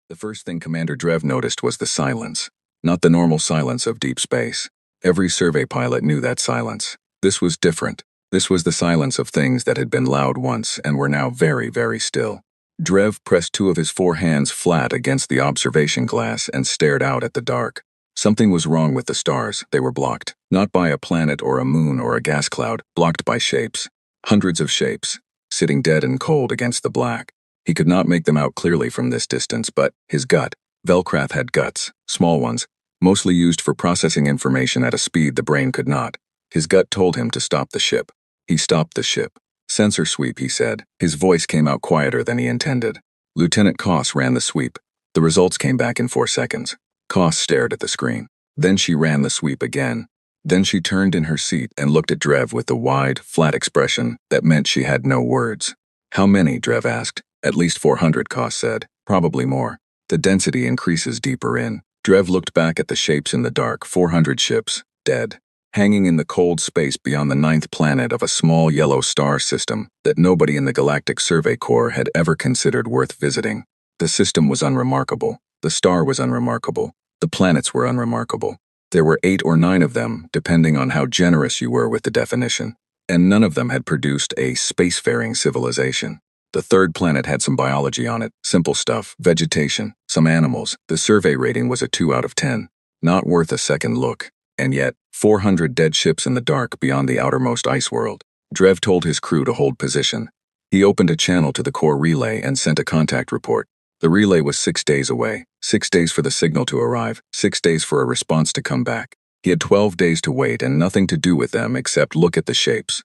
The first thing Commander Drev noticed was the silence. Not the normal silence of deep space. Every survey pilot knew that silence. This was different. This was the silence of things that had been loud once and were now very, very still. Drev pressed two of his four hands flat against the observation glass and stared out at the dark. Something was wrong with the stars. They were blocked. Not by a planet or a moon or a gas cloud, blocked by shapes. Hundreds of shapes, sitting dead and cold against the black. He could not make them out clearly from this distance, but his gut. Velcrath had guts, small ones, mostly used for processing information at a speed the brain could not. His gut told him to stop the ship. He stopped the ship. Sensor sweep, he said. His voice came out quieter than he intended. Lieutenant Koss ran the sweep. The results came back in 4 seconds. Koss stared at the screen. Then she ran the sweep again. Then she turned in her seat and looked at Drev with the wide, flat expression that meant she had no words. How many? Drev asked. At least 400, Koss said. Probably more. The density increases deeper in. Drev looked back at the shapes in the dark. 400 ships, dead, hanging in the cold space beyond the 9th planet of a small yellow star system that nobody in the Galactic Survey Corps had ever considered worth visiting. The system was unremarkable. The star was unremarkable. The planets were unremarkable. There were 8 or 9 of them, depending on how generous you were with the definition, and none of them had produced a spacefaring civilization. The 3rd planet had some biology on it, simple stuff, vegetation, some animals. The survey rating was a 2 out of 10. Not worth a second look. And yet, 400 dead ships in the dark beyond the outermost ice world. Drev told his crew to hold position. He opened a channel to the core relay and sent a contact report. The relay was 6 days away. 6 days for the signal to arrive, 6 days for a response to come back. He had 12 days to wait and nothing to do with them except look at the shapes.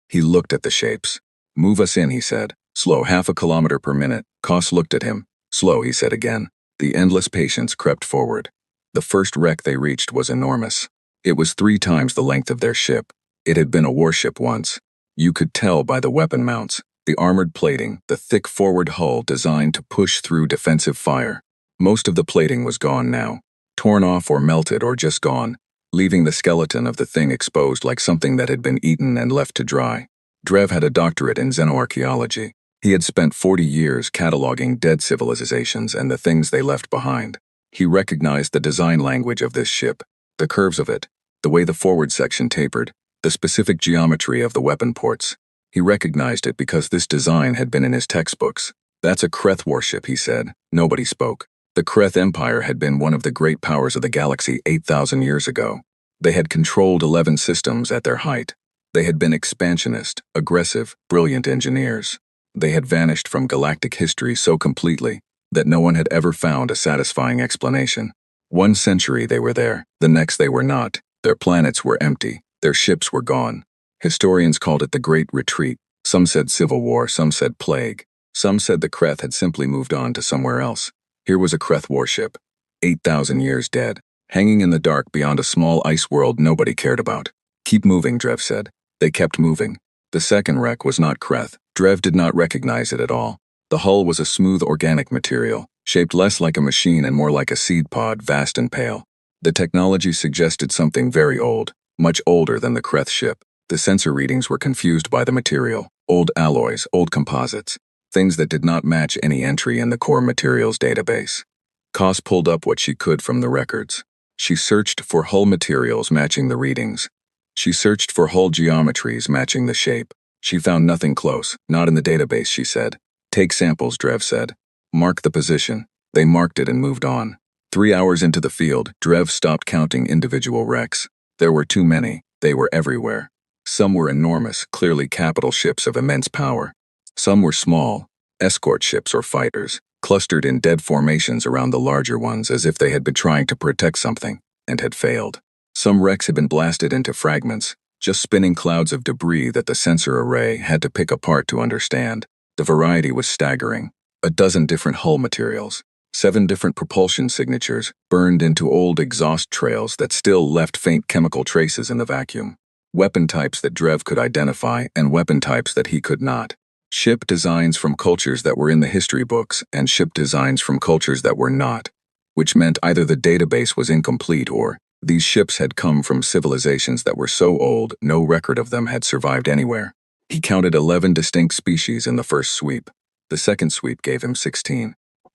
He looked at the shapes. Move us in, he said. Slow, 0.5 kilometer per minute. Koss looked at him. Slow, he said again. The endless patience crept forward. The first wreck they reached was enormous. It was 3 times the length of their ship. It had been a warship once. You could tell by the weapon mounts, the armored plating, the thick forward hull designed to push through defensive fire. Most of the plating was gone now, torn off or melted or just gone, leaving the skeleton of the thing exposed like something that had been eaten and left to dry. Drev had a doctorate in xenoarchaeology. He had spent 40 years cataloging dead civilizations and the things they left behind. He recognized the design language of this ship, the curves of it, the way the forward section tapered, the specific geometry of the weapon ports. He recognized it because this design had been in his textbooks. That's a Kreth warship, he said. Nobody spoke. The Kreth Empire had been one of the great powers of the galaxy 8,000 years ago. They had controlled 11 systems at their height. They had been expansionist, aggressive, brilliant engineers. They had vanished from galactic history so completely that no one had ever found a satisfying explanation. 1 century they were there, the next they were not. Their planets were empty, their ships were gone. Historians called it the Great Retreat. Some said civil war, some said plague. Some said the Kreth had simply moved on to somewhere else. Here was a Kreth warship, 8,000 years dead, hanging in the dark beyond a small ice world nobody cared about. Keep moving, Drev said. They kept moving. The second wreck was not Kreth. Drev did not recognize it at all. The hull was a smooth organic material, shaped less like a machine and more like a seed pod, vast and pale. The technology suggested something very old, much older than the Kreth ship. The sensor readings were confused by the material, old alloys, old composites, things that did not match any entry in the core materials database. Koss pulled up what she could from the records. She searched for hull materials matching the readings. She searched for hull geometries matching the shape. She found nothing close, not in the database, she said. Take samples, Drev said. Mark the position. They marked it and moved on. 3 hours into the field, Drev stopped counting individual wrecks. There were too many. They were everywhere. Some were enormous, clearly capital ships of immense power. Some were small, escort ships or fighters, clustered in dead formations around the larger ones as if they had been trying to protect something, and had failed. Some wrecks had been blasted into fragments, just spinning clouds of debris that the sensor array had to pick apart to understand. The variety was staggering. 12 different hull materials, 7 different propulsion signatures burned into old exhaust trails that still left faint chemical traces in the vacuum. Weapon types that Drev could identify and weapon types that he could not. Ship designs from cultures that were in the history books and ship designs from cultures that were not, which meant either the database was incomplete or these ships had come from civilizations that were so old no record of them had survived anywhere. He counted 11 distinct species in the first sweep. The second sweep gave him 16.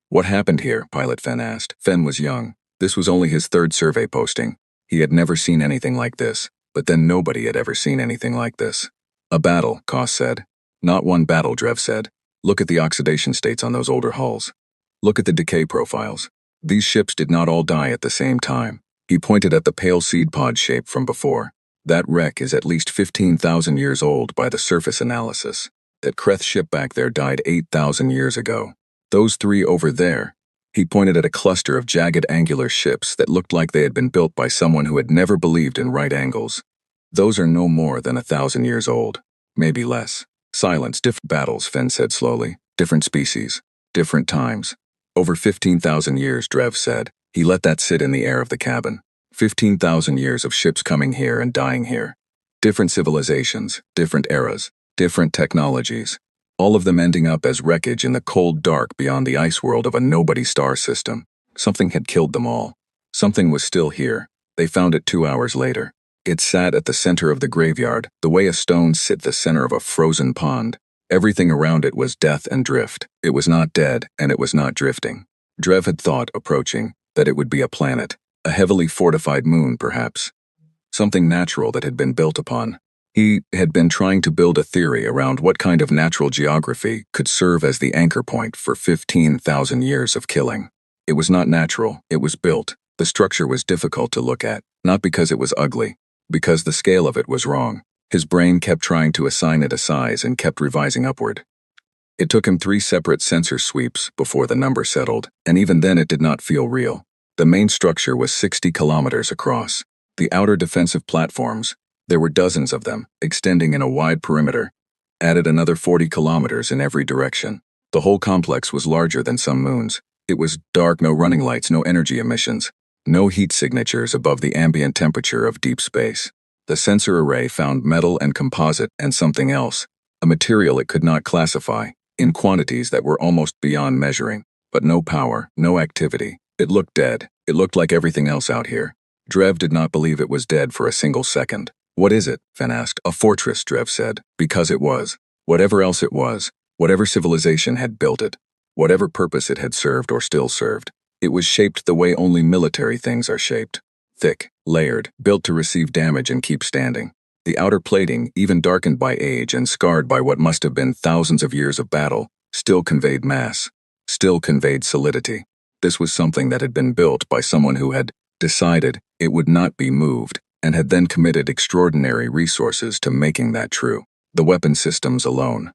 What happened here? Pilot Fen asked. Fen was young. This was only his third survey posting. He had never seen anything like this, but then nobody had ever seen anything like this. A battle, Koss said. Not one battle, Drev said. Look at the oxidation states on those older hulls. Look at the decay profiles. These ships did not all die at the same time. He pointed at the pale seed pod shape from before. That wreck is at least 15,000 years old by the surface analysis. That Kreth ship back there died 8,000 years ago. Those three over there. He pointed at a cluster of jagged angular ships that looked like they had been built by someone who had never believed in right angles. Those are no more than 1,000 years old. Maybe less. Silence. Different battles, Fen said slowly. Different species. Different times. Over 15,000 years, Drev said. He let that sit in the air of the cabin. 15,000 years of ships coming here and dying here. Different civilizations, different eras, different technologies. All of them ending up as wreckage in the cold dark beyond the ice world of a nobody star system. Something had killed them all. Something was still here. They found it 2 hours later. It sat at the center of the graveyard, the way a stone sits the center of a frozen pond. Everything around it was death and drift. It was not dead, and it was not drifting. Drev had thought, approaching, that it would be a planet, a heavily fortified moon, perhaps. Something natural that had been built upon. He had been trying to build a theory around what kind of natural geography could serve as the anchor point for 15,000 years of killing. It was not natural, it was built. The structure was difficult to look at, not because it was ugly, because the scale of it was wrong. His brain kept trying to assign it a size and kept revising upward. It took him 3 separate sensor sweeps before the number settled, and even then it did not feel real. The main structure was 60 kilometers across. The outer defensive platforms, there were dozens of them, extending in a wide perimeter, added another 40 kilometers in every direction. The whole complex was larger than some moons. It was dark, no running lights, no energy emissions, no heat signatures above the ambient temperature of deep space. The sensor array found metal and composite and something else, a material it could not classify, in quantities that were almost beyond measuring, but no power, no activity. It looked dead. It looked like everything else out here. Drev did not believe it was dead for a single second. What is it? Fen asked. A fortress, Drev said, because it was. Whatever else it was, whatever civilization had built it, whatever purpose it had served or still served, it was shaped the way only military things are shaped. Thick, layered, built to receive damage and keep standing. The outer plating, even darkened by age and scarred by what must have been thousands of years of battle, still conveyed mass, still conveyed solidity. This was something that had been built by someone who had decided it would not be moved and had then committed extraordinary resources to making that true. The weapon systems alone.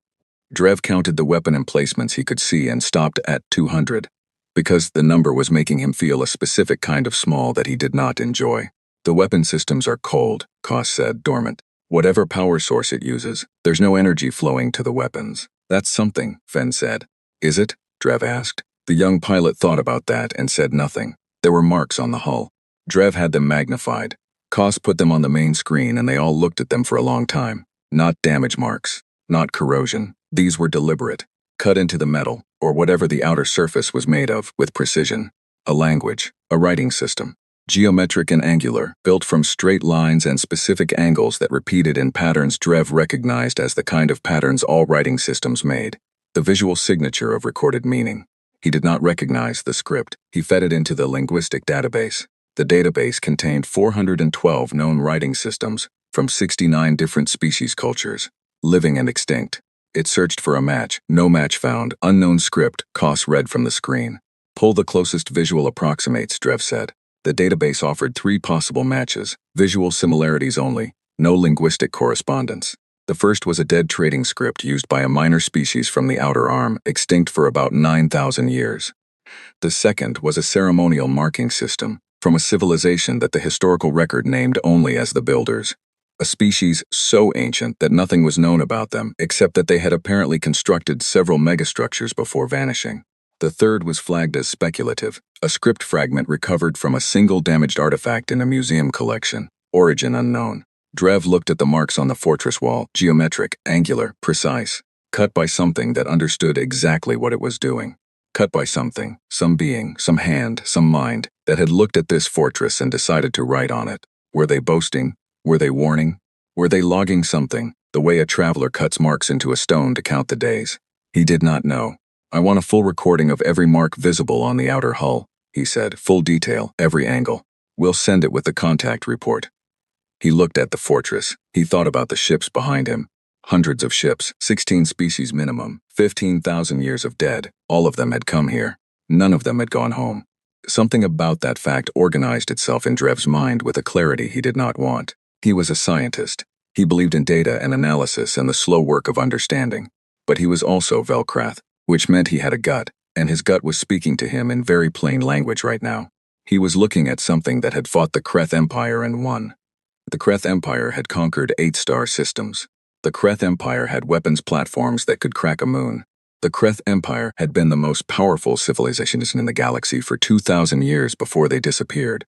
Drev counted the weapon emplacements he could see and stopped at 200. Because the number was making him feel a specific kind of small that he did not enjoy. The weapon systems are cold, Koss said, dormant. Whatever power source it uses, there's no energy flowing to the weapons. That's something, Fen said. Is it? Drev asked. The young pilot thought about that and said nothing. There were marks on the hull. Drev had them magnified. Koss put them on the main screen and they all looked at them for a long time. Not damage marks, not corrosion. These were deliberate. Cut into the metal, or whatever the outer surface was made of, with precision. A language, a writing system. Geometric and angular, built from straight lines and specific angles that repeated in patterns Drev recognized as the kind of patterns all writing systems made. The visual signature of recorded meaning. He did not recognize the script. He fed it into the linguistic database. The database contained 412 known writing systems from 69 different species cultures, living and extinct. It searched for a match. No match found. Unknown script. Koss read from the screen. Pull the closest visual approximates, Drev said. The database offered 3 possible matches. Visual similarities only. No linguistic correspondence. The first was a dead trading script used by a minor species from the outer arm, extinct for about 9,000 years. The second was a ceremonial marking system from a civilization that the historical record named only as the Builders. A species so ancient that nothing was known about them except that they had apparently constructed several megastructures before vanishing. The third was flagged as speculative, a script fragment recovered from a single damaged artifact in a museum collection, origin unknown. Drev looked at the marks on the fortress wall, geometric, angular, precise, cut by something that understood exactly what it was doing. Cut by something, some being, some hand, some mind, that had looked at this fortress and decided to write on it. Were they boasting? Were they warning? Were they logging something, the way a traveler cuts marks into a stone to count the days? He did not know. I want a full recording of every mark visible on the outer hull, he said. Full detail, every angle. We'll send it with the contact report. He looked at the fortress. He thought about the ships behind him. Hundreds of ships, 16 species minimum, 15,000 years of dead. All of them had come here. None of them had gone home. Something about that fact organized itself in Drev's mind with a clarity he did not want. He was a scientist. He believed in data and analysis and the slow work of understanding. But he was also Velkrath, which meant he had a gut, and his gut was speaking to him in very plain language right now. He was looking at something that had fought the Kreth Empire and won. The Kreth Empire had conquered 8-star systems. The Kreth Empire had weapons platforms that could crack a moon. The Kreth Empire had been the most powerful civilization in the galaxy for 2,000 years before they disappeared.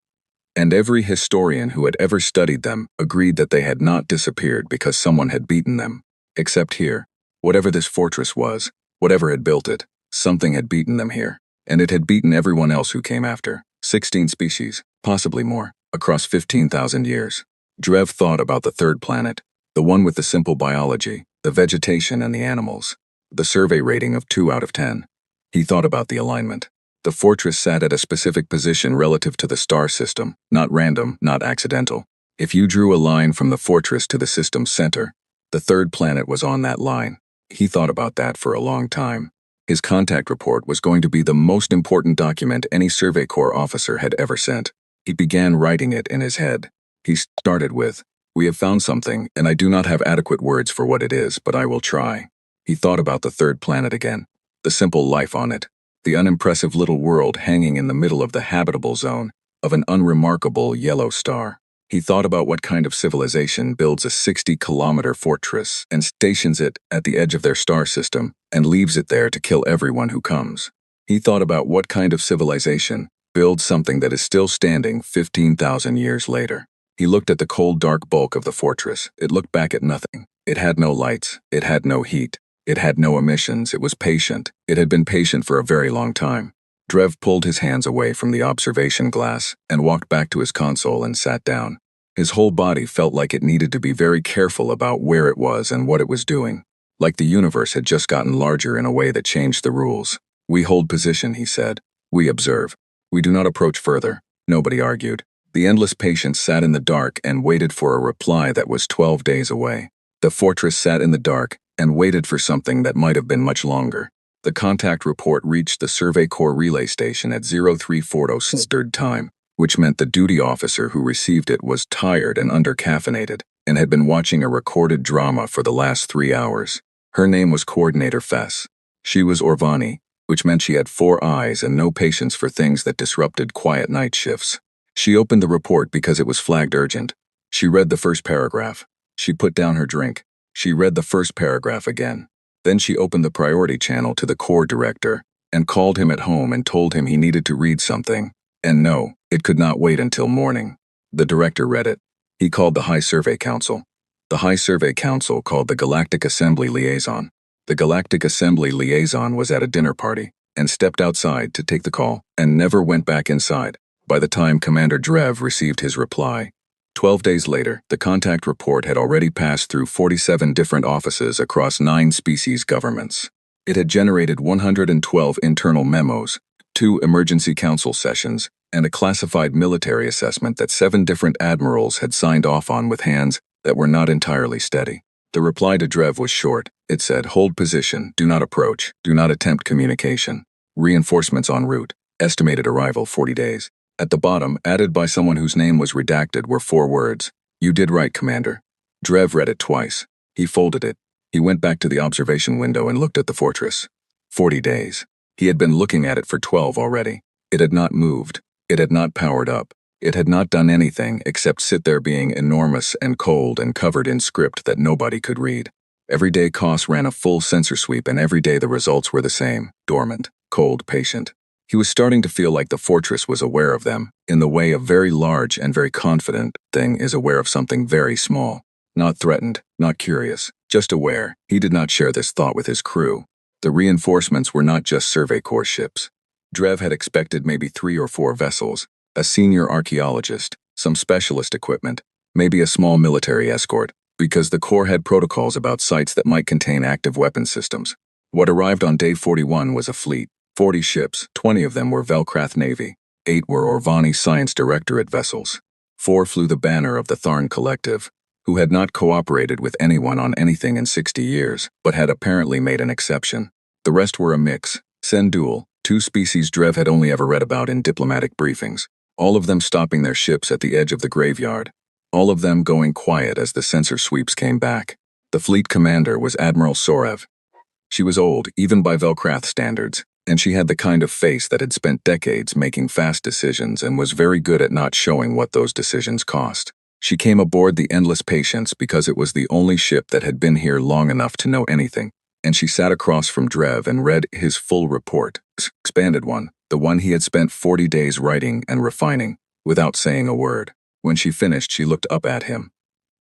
And every historian who had ever studied them agreed that they had not disappeared because someone had beaten them. Except here. Whatever this fortress was, whatever had built it, something had beaten them here. And it had beaten everyone else who came after. 16 species, possibly more, across 15,000 years. Drev thought about the third planet, the one with the simple biology, the vegetation and the animals, the survey rating of 2 out of 10. He thought about the alignment. The fortress sat at a specific position relative to the star system, not random, not accidental. If you drew a line from the fortress to the system's center, the third planet was on that line. He thought about that for a long time. His contact report was going to be the most important document any Survey Corps officer had ever sent. He began writing it in his head. He started with, "We have found something, and I do not have adequate words for what it is, but I will try." He thought about the third planet again, the simple life on it, the unimpressive little world hanging in the middle of the habitable zone of an unremarkable yellow star. He thought about what kind of civilization builds a 60-kilometer fortress and stations it at the edge of their star system and leaves it there to kill everyone who comes. He thought about what kind of civilization builds something that is still standing 15,000 years later. He looked at the cold, dark bulk of the fortress. It looked back at nothing. It had no lights. It had no heat. It had no emissions. It was patient. It had been patient for a very long time. Drev pulled his hands away from the observation glass and walked back to his console and sat down. His whole body felt like it needed to be very careful about where it was and what it was doing. Like the universe had just gotten larger in a way that changed the rules. "We hold position," he said. "We observe. We do not approach further." Nobody argued. The endless patience sat in the dark and waited for a reply that was 12 days away. The fortress sat in the dark and waited for something that might have been much longer. The contact report reached the Survey Corps relay station at 0340 Standard Time, which meant the duty officer who received it was tired and under-caffeinated and had been watching a recorded drama for the last 3 hours. Her name was Coordinator Fess. She was Orvani, which meant she had 4 eyes and no patience for things that disrupted quiet night shifts. She opened the report because it was flagged urgent. She read the first paragraph. She put down her drink. She read the first paragraph again. Then she opened the priority channel to the Corps director and called him at home and told him he needed to read something. And no, it could not wait until morning. The director read it. He called the High Survey Council. The High Survey Council called the Galactic Assembly Liaison. The Galactic Assembly Liaison was at a dinner party and stepped outside to take the call and never went back inside by the time Commander Drev received his reply. 12 days later, the contact report had already passed through 47 different offices across 9 species governments. It had generated 112 internal memos, 2 emergency council sessions, and a classified military assessment that 7 different admirals had signed off on with hands that were not entirely steady. The reply to Drev was short. It said, "Hold position, do not approach, do not attempt communication. Reinforcements en route, estimated arrival 40 days. At the bottom, added by someone whose name was redacted, were 4 words. "You did right, Commander." Drev read it twice. He folded it. He went back to the observation window and looked at the fortress. 40 days. He had been looking at it for 12 already. It had not moved. It had not powered up. It had not done anything except sit there being enormous and cold and covered in script that nobody could read. Every day Koss ran a full sensor sweep and every day the results were the same, dormant, cold, patient. He was starting to feel like the fortress was aware of them, in the way a very large and very confident thing is aware of something very small. Not threatened, not curious, just aware. He did not share this thought with his crew. The reinforcements were not just Survey Corps ships. Drev had expected maybe 3 or 4 vessels, a senior archaeologist, some specialist equipment, maybe a small military escort, because the Corps had protocols about sites that might contain active weapon systems. What arrived on day 41 was a fleet, 40 ships, 20 of them were Velcrath Navy, 8 were Orvani Science Directorate vessels. 4 flew the banner of the Tharn Collective, who had not cooperated with anyone on anything in 60 years, but had apparently made an exception. The rest were a mix, Sendul, 2 species Drev had only ever read about in diplomatic briefings, all of them stopping their ships at the edge of the graveyard, all of them going quiet as the sensor sweeps came back. The fleet commander was Admiral Sorev. She was old, even by Velcrath standards, and she had the kind of face that had spent decades making fast decisions and was very good at not showing what those decisions cost. She came aboard the Endless Patience because it was the only ship that had been here long enough to know anything, and she sat across from Drev and read his full report, expanded one, the one he had spent 40 days writing and refining, without saying a word. When she finished, she looked up at him.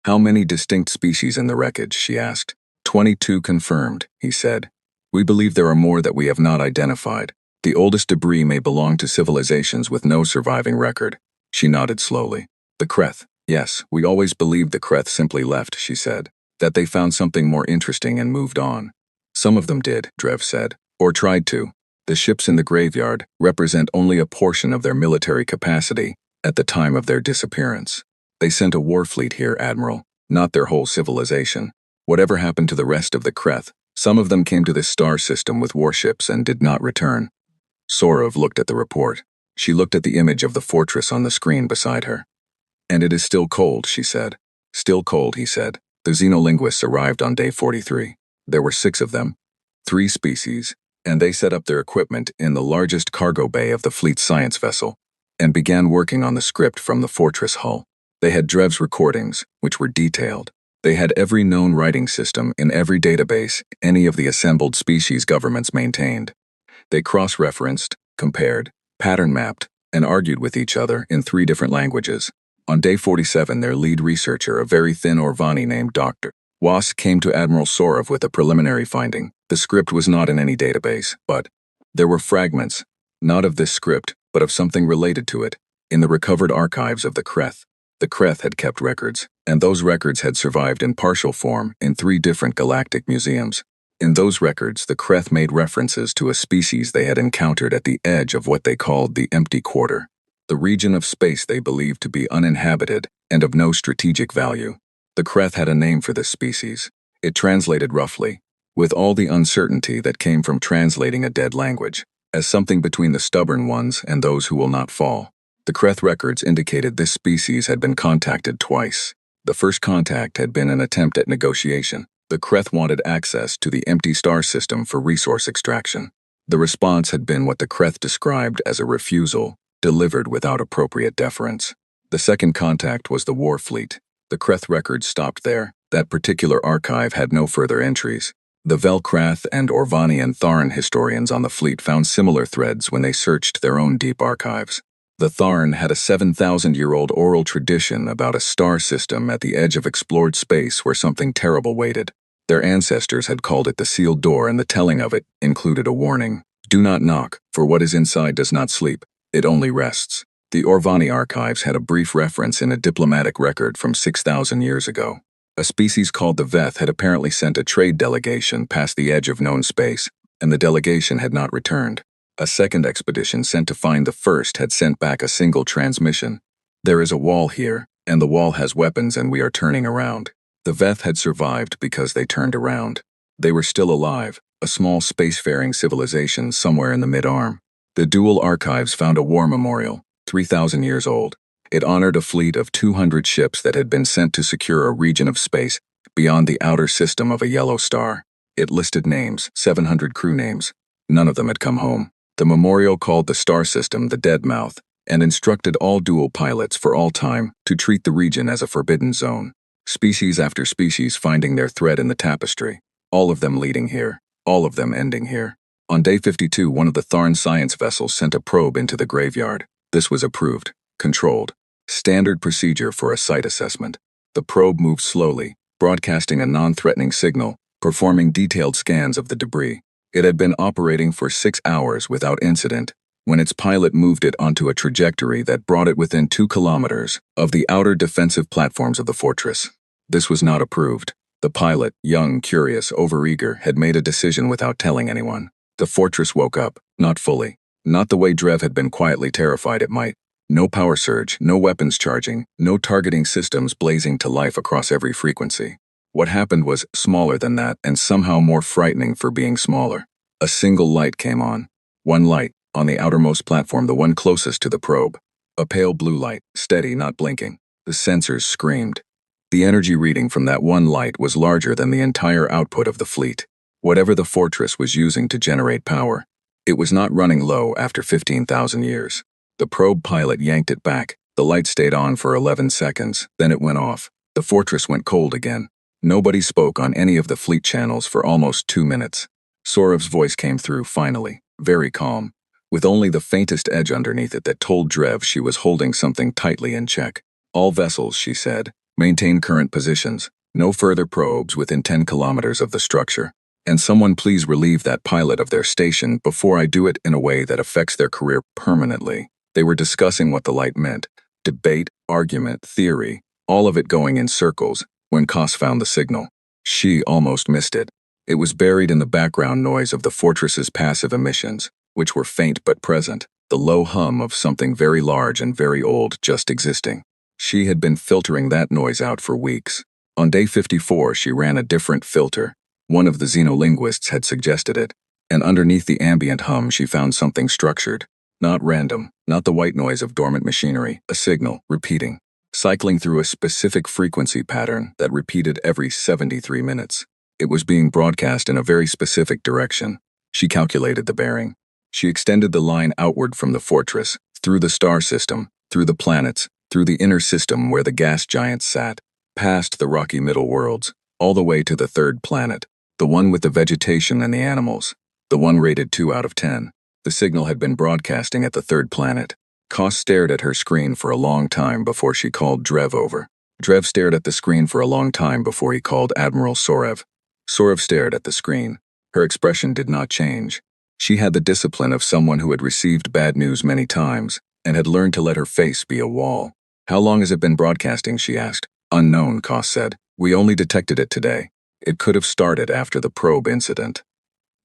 "How many distinct species in the wreckage?" she asked. 22 confirmed, he said. "We believe there are more that we have not identified. The oldest debris may belong to civilizations with no surviving record." She nodded slowly. "The Kreth. Yes, we always believed the Kreth simply left," she said. "That they found something more interesting and moved on." "Some of them did," Drev said. "Or tried to. The ships in the graveyard represent only a portion of their military capacity at the time of their disappearance. They sent a war fleet here, Admiral, not their whole civilization. Whatever happened to the rest of the Kreth, some of them came to this star system with warships and did not return." Sorov looked at the report. She looked at the image of the fortress on the screen beside her. "And it is still cold," she said. "Still cold," he said. "The xenolinguists arrived on day 43. There were 6 of them, 3 species, and they set up their equipment in the largest cargo bay of the fleet's science vessel and began working on the script from the fortress hull. They had Drev's recordings, which were detailed. They had every known writing system in every database any of the assembled species governments maintained. They cross-referenced, compared, pattern-mapped, and argued with each other in 3 different languages. On day 47, their lead researcher, a very thin Orvani named Dr. Was, came to Admiral Sorov with a preliminary finding. The script was not in any database, but there were fragments, not of this script, but of something related to it, in the recovered archives of the Kreth. The Kreth had kept records, and those records had survived in partial form in 3 different galactic museums. In those records, the Kreth made references to a species they had encountered at the edge of what they called the Empty Quarter, the region of space they believed to be uninhabited and of no strategic value. The Kreth had a name for this species. It translated roughly, with all the uncertainty that came from translating a dead language, as something between the stubborn ones and those who will not fall. The Kreth records indicated this species had been contacted twice. The first contact had been an attempt at negotiation. The Kreth wanted access to the empty star system for resource extraction. The response had been what the Kreth described as a refusal, delivered without appropriate deference. The second contact was the war fleet. The Kreth records stopped there. That particular archive had no further entries. The Velcrath and Orvani and Tharn historians on the fleet found similar threads when they searched their own deep archives. The Tharn had a 7,000-year-old oral tradition about a star system at the edge of explored space where something terrible waited. Their ancestors had called it the sealed door, and the telling of it included a warning. "Do not knock, for what is inside does not sleep. It only rests." The Orvani archives had a brief reference in a diplomatic record from 6,000 years ago. A species called the Veth had apparently sent a trade delegation past the edge of known space, and the delegation had not returned. A second expedition sent to find the first had sent back a single transmission. "There is a wall here, and the wall has weapons, and we are turning around." The Veth had survived because they turned around. They were still alive, a small spacefaring civilization somewhere in the mid-arm. The dual archives found a war memorial, 3,000 years old. It honored a fleet of 200 ships that had been sent to secure a region of space beyond the outer system of a yellow star. It listed names, 700 crew names. None of them had come home. The memorial called the star system the Dead Mouth and instructed all dual pilots for all time to treat the region as a forbidden zone. Species after species finding their thread in the tapestry, all of them leading here, all of them ending here. On day 52, one of the Tharn science vessels sent a probe into the graveyard. This was approved, controlled. Standard procedure for a site assessment. The probe moved slowly, broadcasting a non-threatening signal, performing detailed scans of the debris. It had been operating for 6 hours without incident when its pilot moved it onto a trajectory that brought it within 2 kilometers of the outer defensive platforms of the fortress. This was not approved. The pilot, young, curious, overeager, had made a decision without telling anyone. The fortress woke up, not fully. Not the way Drev had been quietly terrified it might. No power surge, no weapons charging, no targeting systems blazing to life across every frequency. What happened was smaller than that and somehow more frightening for being smaller. A single light came on. One light, on the outermost platform, the one closest to the probe. A pale blue light, steady, not blinking. The sensors screamed. The energy reading from that one light was larger than the entire output of the fleet. Whatever the fortress was using to generate power, it was not running low after 15,000 years. The probe pilot yanked it back. The light stayed on for 11 seconds, then it went off. The fortress went cold again. Nobody spoke on any of the fleet channels for almost 2 minutes. Sorev's voice came through finally, very calm, with only the faintest edge underneath it that told Drev she was holding something tightly in check. All vessels, she said, maintain current positions. No further probes within 10 kilometers of the structure. And someone please relieve that pilot of their station before I do it in a way that affects their career permanently. They were discussing what the light meant. Debate, argument, theory, all of it going in circles, when Koss found the signal. She almost missed it. It was buried in the background noise of the fortress's passive emissions, which were faint but present, the low hum of something very large and very old just existing. She had been filtering that noise out for weeks. On day 54, she ran a different filter. One of the xenolinguists had suggested it, and underneath the ambient hum she found something structured. Not random, not the white noise of dormant machinery, a signal, repeating, cycling through a specific frequency pattern that repeated every 73 minutes. It was being broadcast in a very specific direction. She calculated the bearing. She extended the line outward from the fortress, through the star system, through the planets, through the inner system where the gas giants sat, past the rocky middle worlds, all the way to the third planet. The one with the vegetation and the animals. The one rated 2 out of 10. The signal had been broadcasting at the third planet. Koss stared at her screen for a long time before she called Drev over. Drev stared at the screen for a long time before he called Admiral Sorev. Sorev stared at the screen. Her expression did not change. She had the discipline of someone who had received bad news many times and had learned to let her face be a wall. How long has it been broadcasting, she asked. Unknown, Koss said. We only detected it today. It could have started after the probe incident.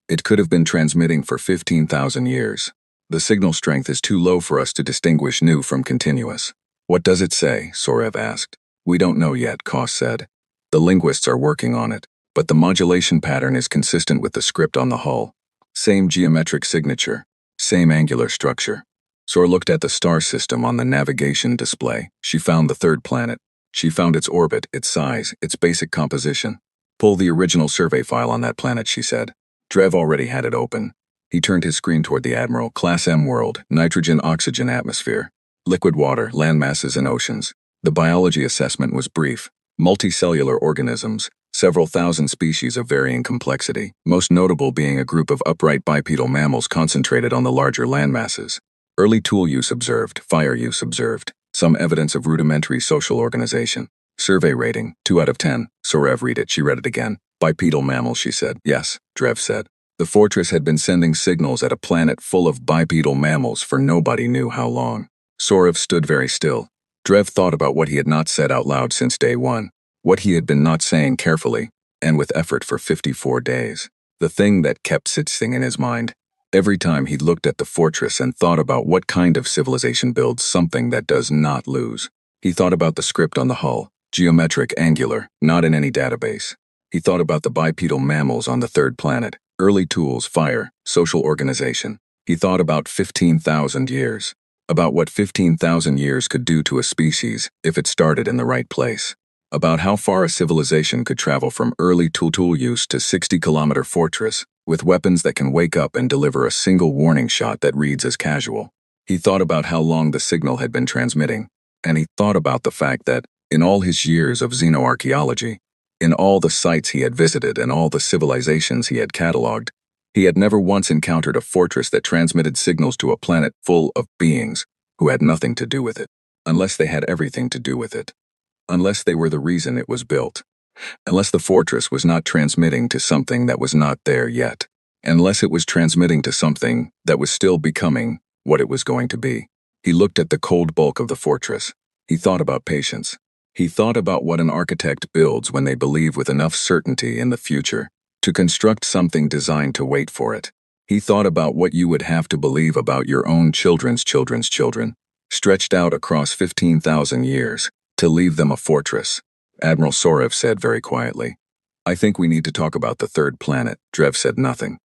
It could have been transmitting for 15,000 years. The signal strength is too low for us to distinguish new from continuous. What does it say? Sorev asked. We don't know yet, Koss said. The linguists are working on it, but the modulation pattern is consistent with the script on the hull. Same geometric signature, same angular structure. Sor looked at the star system on the navigation display. She found the third planet. She found its orbit, its size, its basic composition. Pull the original survey file on that planet, she said. Drev already had it open. He turned his screen toward the Admiral. Class M world, nitrogen-oxygen atmosphere, liquid water, land masses and oceans. The biology assessment was brief. Multicellular organisms, several thousand species of varying complexity, most notable being a group of upright bipedal mammals concentrated on the larger land masses. Early tool use observed, fire use observed, some evidence of rudimentary social organization. Survey rating, 2 out of 10. Sorev read it. She read it again. Bipedal mammals, she said. Yes, Drev said. The fortress had been sending signals at a planet full of bipedal mammals for nobody knew how long. Sorev stood very still. Drev thought about what he had not said out loud since day one, what he had been not saying carefully, and with effort for 54 days. The thing that kept sitting in his mind. Every time he looked at the fortress and thought about what kind of civilization builds something that does not lose. He thought about the script on the hull. Geometric, angular, not in any database. He thought about the bipedal mammals on the third planet, early tools, fire, social organization. He thought about 15,000 years, about what 15,000 years could do to a species if it started in the right place, about how far a civilization could travel from early tool use to 60-kilometer fortress with weapons that can wake up and deliver a single warning shot that reads as casual. He thought about how long the signal had been transmitting, and he thought about the fact that in all his years of xenoarchaeology, in all the sites he had visited and all the civilizations he had cataloged, he had never once encountered a fortress that transmitted signals to a planet full of beings who had nothing to do with it, unless they had everything to do with it, unless they were the reason it was built, unless the fortress was not transmitting to something that was not there yet, unless it was transmitting to something that was still becoming what it was going to be. He looked at the cold bulk of the fortress. He thought about patience. He thought about what an architect builds when they believe with enough certainty in the future to construct something designed to wait for it. He thought about what you would have to believe about your own children's children's children, stretched out across 15,000 years, to leave them a fortress. Admiral Sorev said very quietly. I think we need to talk about the third planet. Drev said nothing.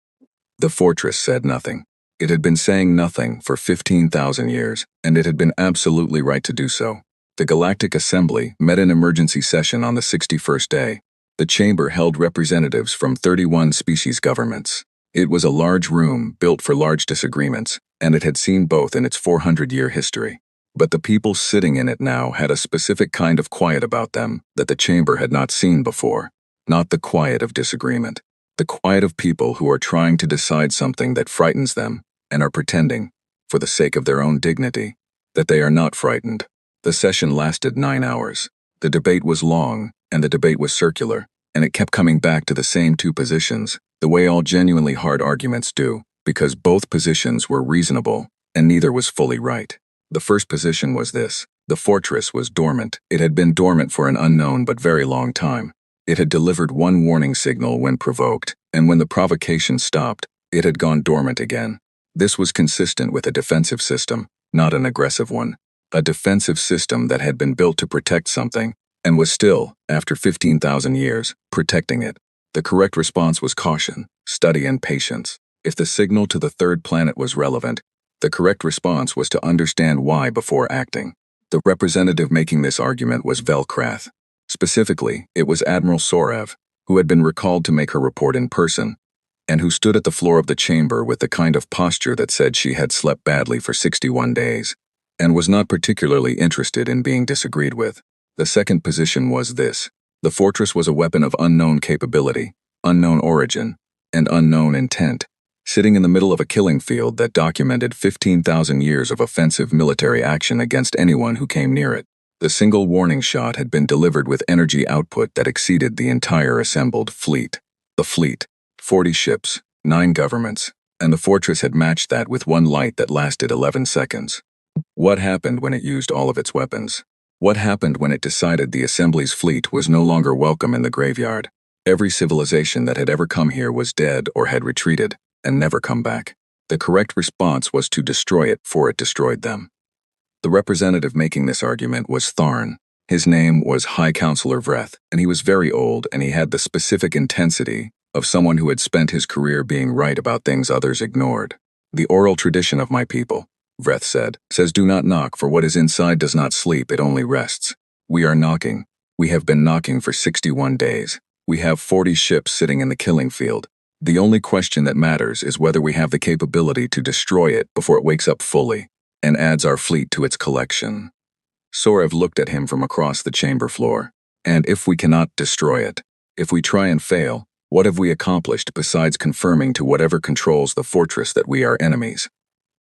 The fortress said nothing. It had been saying nothing for 15,000 years, and it had been absolutely right to do so. The Galactic Assembly met in emergency session on the 61st day. The chamber held representatives from 31 species governments. It was a large room built for large disagreements, and it had seen both in its 400-year history. But the people sitting in it now had a specific kind of quiet about them that the chamber had not seen before. Not the quiet of disagreement. The quiet of people who are trying to decide something that frightens them and are pretending, for the sake of their own dignity, that they are not frightened. The session lasted 9 hours. The debate was long, and the debate was circular, and it kept coming back to the same two positions, the way all genuinely hard arguments do, because both positions were reasonable, and neither was fully right. The first position was this: the fortress was dormant. It had been dormant for an unknown but very long time. It had delivered one warning signal when provoked, and when the provocation stopped, it had gone dormant again. This was consistent with a defensive system, not an aggressive one. A defensive system that had been built to protect something, and was still, after 15,000 years, protecting it. The correct response was caution, study, and patience. If the signal to the third planet was relevant, the correct response was to understand why before acting. The representative making this argument was Velkrath. Specifically, it was Admiral Sorev, who had been recalled to make her report in person, and who stood at the floor of the chamber with the kind of posture that said she had slept badly for 61 days, and was not particularly interested in being disagreed with. The second position was this: the fortress was a weapon of unknown capability, unknown origin, and unknown intent, sitting in the middle of a killing field that documented 15,000 years of offensive military action against anyone who came near it. The single warning shot had been delivered with energy output that exceeded the entire assembled fleet. The fleet, 40 ships, 9 governments, and the fortress had matched that with one light that lasted 11 seconds. What happened when it used all of its weapons? What happened when it decided the Assembly's fleet was no longer welcome in the graveyard? Every civilization that had ever come here was dead or had retreated and never come back. The correct response was to destroy it, for it destroyed them. The representative making this argument was Tharn. His name was High Counselor Vreth, and he was very old, and he had the specific intensity of someone who had spent his career being right about things others ignored. The oral tradition of my people, Vreth said, says do not knock, for what is inside does not sleep, it only rests. We are knocking. We have been knocking for 61 days. We have 40 ships sitting in the killing field. The only question that matters is whether we have the capability to destroy it before it wakes up fully and adds our fleet to its collection. Sorev looked at him from across the chamber floor. And if we cannot destroy it, if we try and fail, what have we accomplished besides confirming to whatever controls the fortress that we are enemies?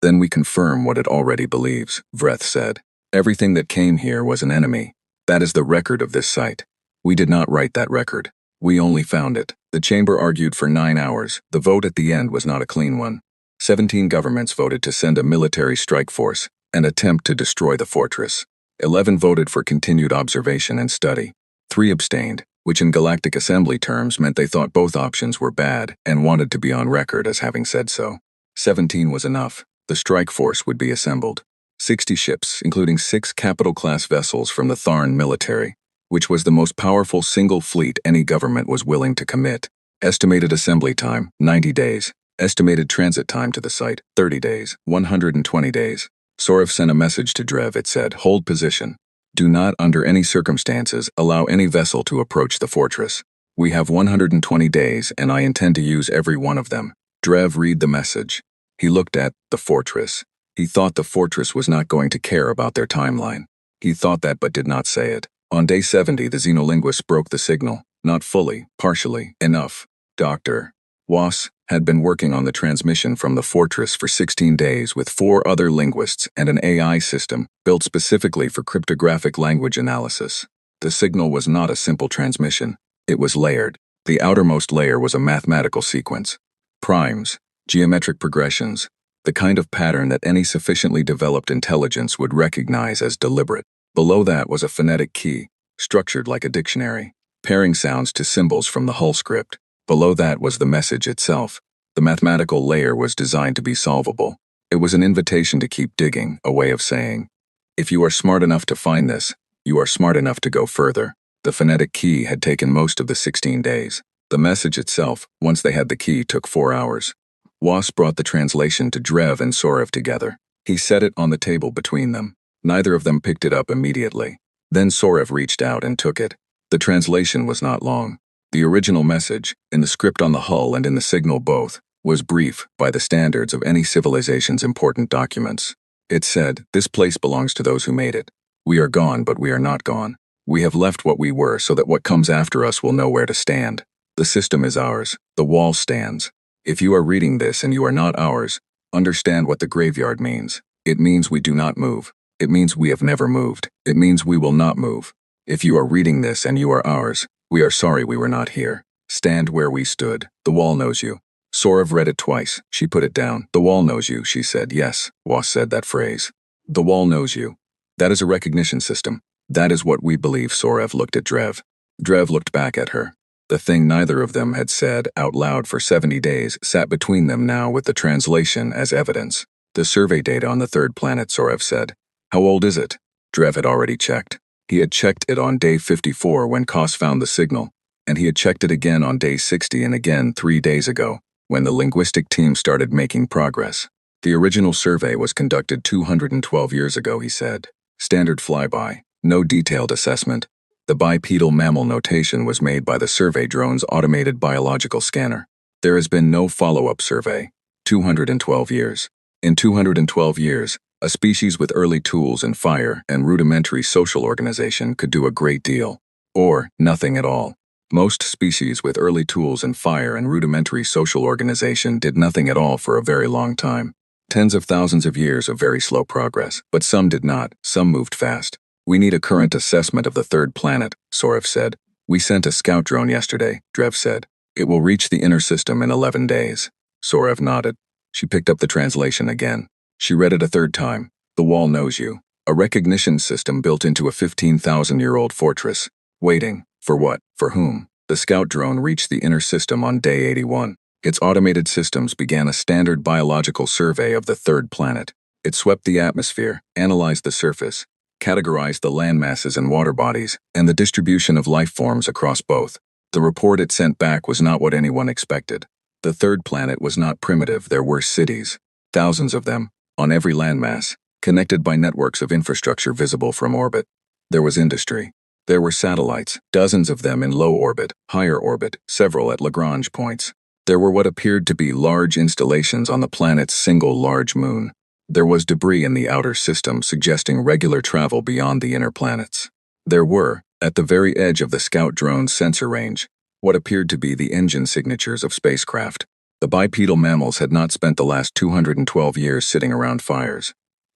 Then we confirm what it already believes, Vreth said. Everything that came here was an enemy. That is the record of this site. We did not write that record. We only found it. The chamber argued for 9 hours. The vote at the end was not a clean one. 17 governments voted to send a military strike force and attempt to destroy the fortress. 11 voted for continued observation and study. 3 abstained, which in Galactic Assembly terms meant they thought both options were bad and wanted to be on record as having said so. 17 was enough. The strike force would be assembled. 60 ships, including 6 capital-class vessels from the Tharn military, which was the most powerful single fleet any government was willing to commit. Estimated assembly time, 90 days. Estimated transit time to the site, 30 days, 120 days. Sorev sent a message to Drev. It said, hold position. Do not, under any circumstances, allow any vessel to approach the fortress. We have 120 days, and I intend to use every one of them. Drev read the message. He looked at the fortress. He thought the fortress was not going to care about their timeline. He thought that but did not say it. On day 70, the xenolinguist broke the signal. Not fully, partially, enough. Dr. Was had been working on the transmission from the fortress for 16 days with 4 other linguists and an AI system built specifically for cryptographic language analysis. The signal was not a simple transmission. It was layered. The outermost layer was a mathematical sequence. Primes, geometric progressions, the kind of pattern that any sufficiently developed intelligence would recognize as deliberate. Below that was a phonetic key, structured like a dictionary, pairing sounds to symbols from the hull script. Below that was the message itself. The mathematical layer was designed to be solvable. It was an invitation to keep digging, a way of saying, if you are smart enough to find this, you are smart enough to go further. The phonetic key had taken most of the 16 days. The message itself, once they had the key, took 4 hours. Was brought the translation to Drev and Sorev together. He set it on the table between them. Neither of them picked it up immediately. Then Sorev reached out and took it. The translation was not long. The original message, in the script on the hull and in the signal both, was brief by the standards of any civilization's important documents. It said, "This place belongs to those who made it. We are gone, but we are not gone. We have left what we were so that what comes after us will know where to stand. The system is ours. The wall stands. If you are reading this and you are not ours, understand what the graveyard means. It means we do not move. It means we have never moved. It means we will not move. If you are reading this and you are ours, we are sorry we were not here. Stand where we stood. The wall knows you." Sorev read it twice. She put it down. "The wall knows you," she said. "Yes," Was said that phrase. "The wall knows you. That is a recognition system. That is what we believe." Sorev looked at Drev. Drev looked back at her. The thing neither of them had said out loud for 70 days sat between them now with the translation as evidence. "The survey data on the third planet," Sorev said. "How old is it?" Drev had already checked. He had checked it on day 54 when Kos found the signal, and he had checked it again on day 60 and again 3 days ago, when the linguistic team started making progress. "The original survey was conducted 212 years ago," he said. "Standard flyby, no detailed assessment. The bipedal mammal notation was made by the survey drone's automated biological scanner. There has been no follow-up survey. 212 years. In 212 years, a species with early tools and fire and rudimentary social organization could do a great deal. Or nothing at all. Most species with early tools and fire and rudimentary social organization did nothing at all for a very long time. Tens of thousands of years of very slow progress, but some did not, some moved fast. "We need a current assessment of the third planet," Sorev said. "We sent a scout drone yesterday," Drev said. "It will reach the inner system in 11 days. Sorev nodded. She picked up the translation again. She read it a third time. "The wall knows you. A recognition system built into a 15,000-year-old fortress. Waiting. For what? For whom?" The scout drone reached the inner system on day 81. Its automated systems began a standard biological survey of the third planet. It swept the atmosphere, analyzed the surface, categorized the land masses and water bodies, and the distribution of life forms across both. The report it sent back was not what anyone expected. The third planet was not primitive. There were cities, thousands of them, on every landmass, connected by networks of infrastructure visible from orbit. There was industry. There were satellites, dozens of them in low orbit, higher orbit, several at Lagrange points. There were what appeared to be large installations on the planet's single large moon. There was debris in the outer system suggesting regular travel beyond the inner planets. There were, at the very edge of the scout drone's sensor range, what appeared to be the engine signatures of spacecraft. The bipedal mammals had not spent the last 212 years sitting around fires.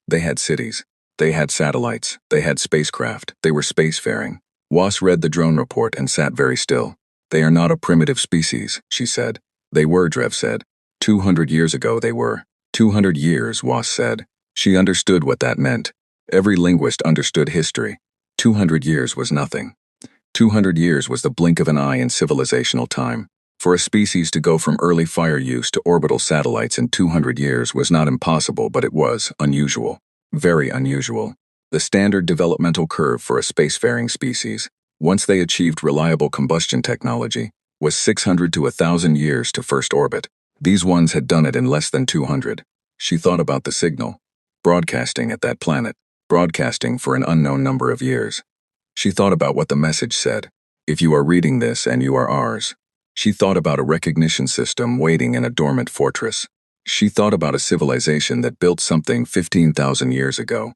They had cities. They had satellites. They had spacecraft. They were spacefaring. Was read the drone report and sat very still. "They are not a primitive species," she said. "They were," Drev said. 200 years ago they were. 200 years, Was said. She understood what that meant. Every linguist understood history. 200 years was nothing. 200 years was the blink of an eye in civilizational time. For a species to go from early fire use to orbital satellites in 200 years was not impossible, but it was unusual. Very unusual. The standard developmental curve for a spacefaring species, once they achieved reliable combustion technology, was 600 to 1,000 years to first orbit. These ones had done it in less than 200. She thought about the signal. Broadcasting at that planet. Broadcasting for an unknown number of years. She thought about what the message said. "If you are reading this and you are ours." She thought about a recognition system waiting in a dormant fortress. She thought about a civilization that built something 15,000 years ago,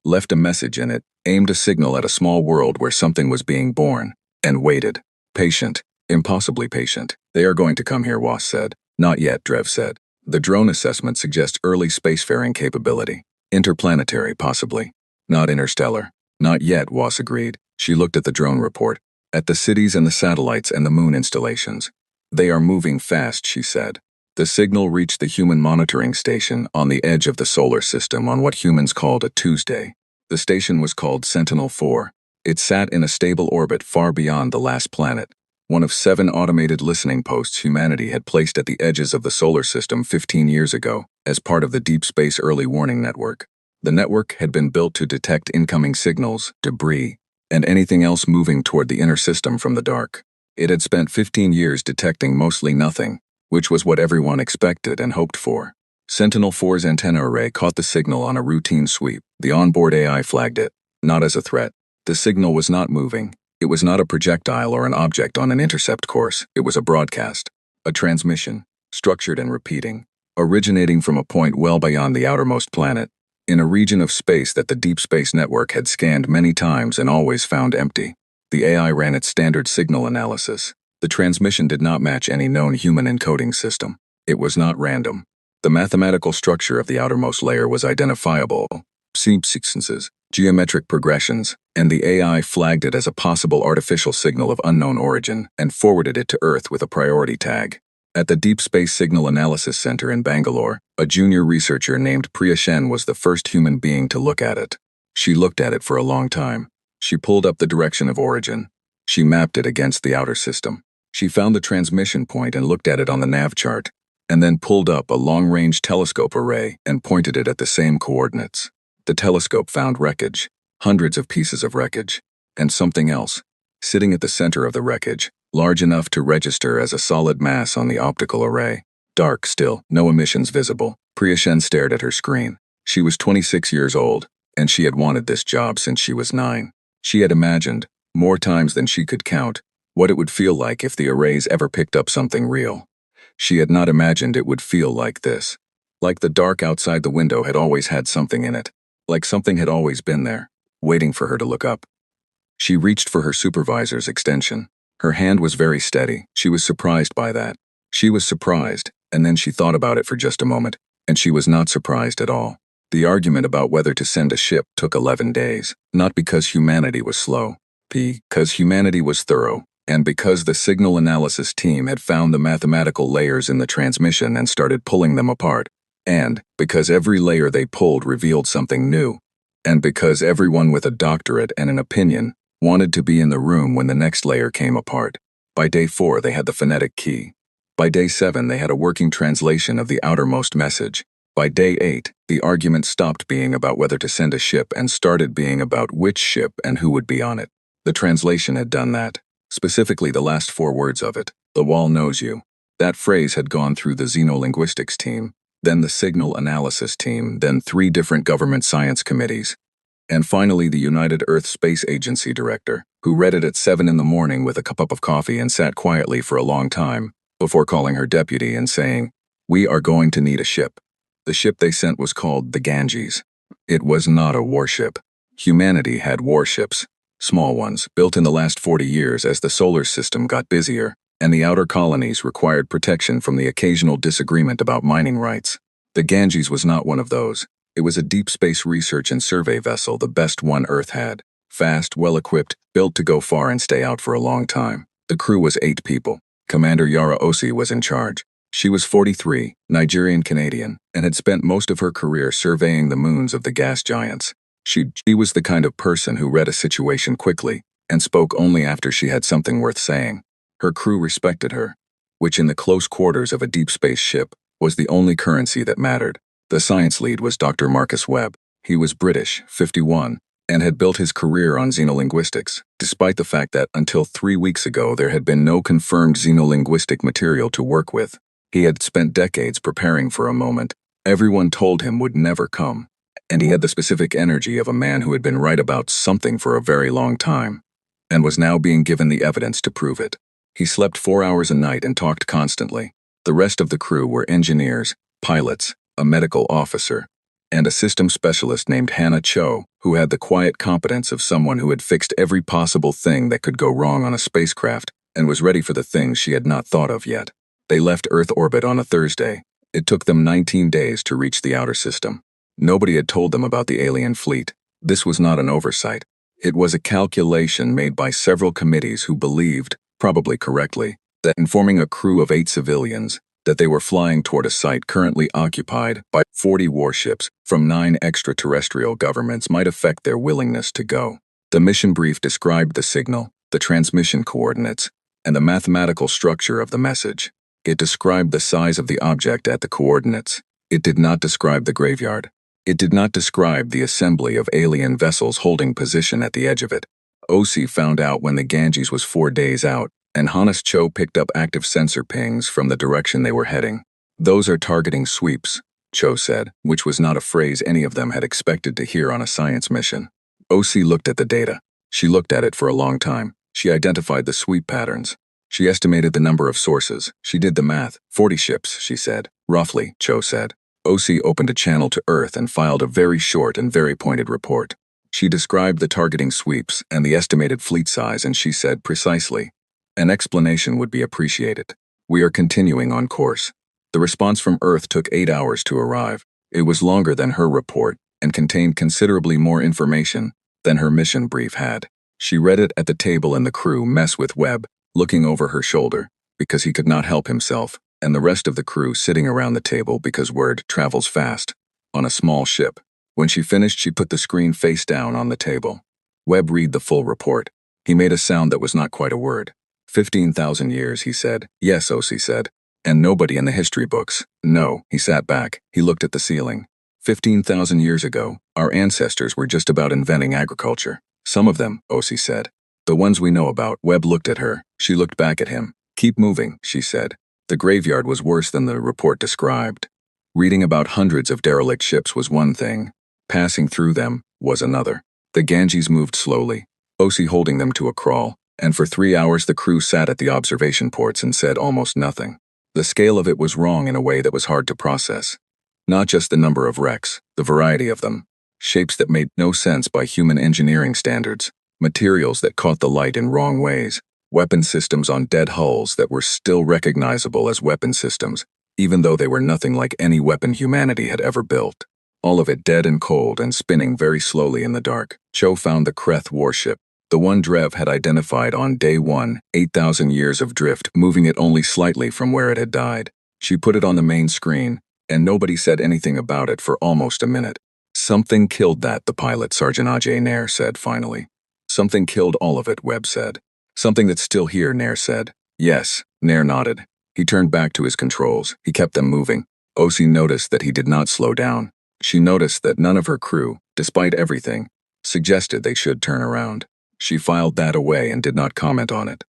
left a message in it, aimed a signal at a small world where something was being born, and waited. Patient. Impossibly patient. "They are going to come here," Was said. "Not yet," Drev said. "The drone assessment suggests early spacefaring capability. Interplanetary, possibly. Not interstellar." "Not yet," Was agreed. She looked at the drone report, at the cities and the satellites and the moon installations. "They are moving fast," she said. The signal reached the human monitoring station on the edge of the solar system on what humans called a Tuesday. The station was called Sentinel-4. It sat in a stable orbit far beyond the last planet, one of 7 automated listening posts humanity had placed at the edges of the solar system 15 years ago as part of the Deep Space Early Warning Network. The network had been built to detect incoming signals, debris, and anything else moving toward the inner system from the dark. It had spent 15 years detecting mostly nothing, which was what everyone expected and hoped for. Sentinel-4's antenna array caught the signal on a routine sweep. The onboard AI flagged it, not as a threat. The signal was not moving. It was not a projectile or an object on an intercept course. It was a broadcast, a transmission, structured and repeating, originating from a point well beyond the outermost planet, in a region of space that the Deep Space Network had scanned many times and always found empty. The AI ran its standard signal analysis. The transmission did not match any known human encoding system. It was not random. The mathematical structure of the outermost layer was identifiable. Sequences, geometric progressions, and the AI flagged it as a possible artificial signal of unknown origin and forwarded it to Earth with a priority tag. At the Deep Space Signal Analysis Center in Bangalore, a junior researcher named Priya Shen was the first human being to look at it. She looked at it for a long time. She pulled up the direction of origin. She mapped it against the outer system. She found the transmission point and looked at it on the nav chart, and then pulled up a long-range telescope array and pointed it at the same coordinates. The telescope found wreckage, hundreds of pieces of wreckage, and something else, sitting at the center of the wreckage, large enough to register as a solid mass on the optical array. Dark still, no emissions visible. Priya Shen stared at her screen. She was 26 years old, and she had wanted this job since she was 9. She had imagined, more times than she could count, what it would feel like if the arrays ever picked up something real. She had not imagined it would feel like this. Like the dark outside the window had always had something in it. Like something had always been there, waiting for her to look up. She reached for her supervisor's extension. Her hand was very steady. She was surprised by that. She was surprised, and then she thought about it for just a moment, and she was not surprised at all. The argument about whether to send a ship took 11 days, not because humanity was slow, because humanity was thorough, and because the signal analysis team had found the mathematical layers in the transmission and started pulling them apart, and because every layer they pulled revealed something new, and because everyone with a doctorate and an opinion wanted to be in the room when the next layer came apart. By day 4, they had the phonetic key. By day 7, they had a working translation of the outermost message. By day 8, the argument stopped being about whether to send a ship and started being about which ship and who would be on it. The translation had done that. Specifically the last 4 words of it. The wall knows you. That phrase had gone through the xenolinguistics team, then the signal analysis team, then 3 different government science committees, and finally the United Earth Space Agency director, who read it at 7 in the morning with a cup of coffee and sat quietly for a long time, before calling her deputy and saying, "We are going to need a ship." The ship they sent was called the Ganges. It was not a warship. Humanity had warships, small ones, built in the last 40 years as the solar system got busier, and the outer colonies required protection from the occasional disagreement about mining rights. The Ganges was not one of those. It was a deep space research and survey vessel, the best one Earth had. Fast, well-equipped, built to go far and stay out for a long time. The crew was 8 people. Commander Yara Osi was in charge. She was 43, Nigerian-Canadian, and had spent most of her career surveying the moons of the gas giants. She was the kind of person who read a situation quickly and spoke only after she had something worth saying. Her crew respected her, which in the close quarters of a deep space ship was the only currency that mattered. The science lead was Dr. Marcus Webb. He was British, 51, and had built his career on xenolinguistics, despite the fact that until 3 weeks ago there had been no confirmed xenolinguistic material to work with. He had spent decades preparing for a moment everyone told him would never come, and he had the specific energy of a man who had been right about something for a very long time, and was now being given the evidence to prove it. He slept 4 hours a night and talked constantly. The rest of the crew were engineers, pilots, a medical officer, and a system specialist named Hannah Cho, who had the quiet competence of someone who had fixed every possible thing that could go wrong on a spacecraft and was ready for the things she had not thought of yet. They left Earth orbit on a Thursday. It took them 19 days to reach the outer system. Nobody had told them about the alien fleet. This was not an oversight. It was a calculation made by several committees who believed, probably correctly, that informing a crew of 8 civilians that they were flying toward a site currently occupied by 40 warships from 9 extraterrestrial governments might affect their willingness to go. The mission brief described the signal, the transmission coordinates, and the mathematical structure of the message. It described the size of the object at the coordinates. It did not describe the graveyard. It did not describe the assembly of alien vessels holding position at the edge of it. OC found out when the Ganges was 4 days out, and Hannes Cho picked up active sensor pings from the direction they were heading. "Those are targeting sweeps," Cho said, which was not a phrase any of them had expected to hear on a science mission. OC looked at the data. She looked at it for a long time. She identified the sweep patterns. She estimated the number of sources. She did the math. 40 ships, she said. "Roughly," Cho said. OC opened a channel to Earth and filed a very short and very pointed report. She described the targeting sweeps and the estimated fleet size, and she said precisely, "An explanation would be appreciated. We are continuing on course." The response from Earth took 8 hours to arrive. It was longer than her report and contained considerably more information than her mission brief had. She read it at the table, and the crew mess with Webb, looking over her shoulder, because he could not help himself, and the rest of the crew sitting around the table because word travels fast on a small ship. When she finished, she put the screen face down on the table. Webb read the full report. He made a sound that was not quite a word. 15,000 years, he said. "Yes," OC said. "And nobody in the history books." "No." He sat back. He looked at the ceiling. 15,000 years ago, our ancestors were just about inventing agriculture. "Some of them," OC said. "The ones we know about." Webb looked at her. She looked back at him. "Keep moving," she said. The graveyard was worse than the report described. Reading about hundreds of derelict ships was one thing. Passing through them was another. The Ganges moved slowly, OC holding them to a crawl, and for 3 hours the crew sat at the observation ports and said almost nothing. The scale of it was wrong in a way that was hard to process. Not just the number of wrecks, the variety of them. Shapes that made no sense by human engineering standards. Materials that caught the light in wrong ways. Weapon systems on dead hulls that were still recognizable as weapon systems, even though they were nothing like any weapon humanity had ever built. All of it dead and cold and spinning very slowly in the dark. Cho found the Kreth warship, the one Drev had identified on day 1, 8,000 years of drift, moving it only slightly from where it had died. She put it on the main screen, and nobody said anything about it for almost a minute. "Something killed that," the pilot, Sergeant Ajay Nair, said finally. "Something killed all of it," Webb said. "Something that's still here," Nair said. "Yes," Nair nodded. He turned back to his controls. He kept them moving. OC noticed that he did not slow down. She noticed that none of her crew, despite everything, suggested they should turn around. She filed that away and did not comment on it.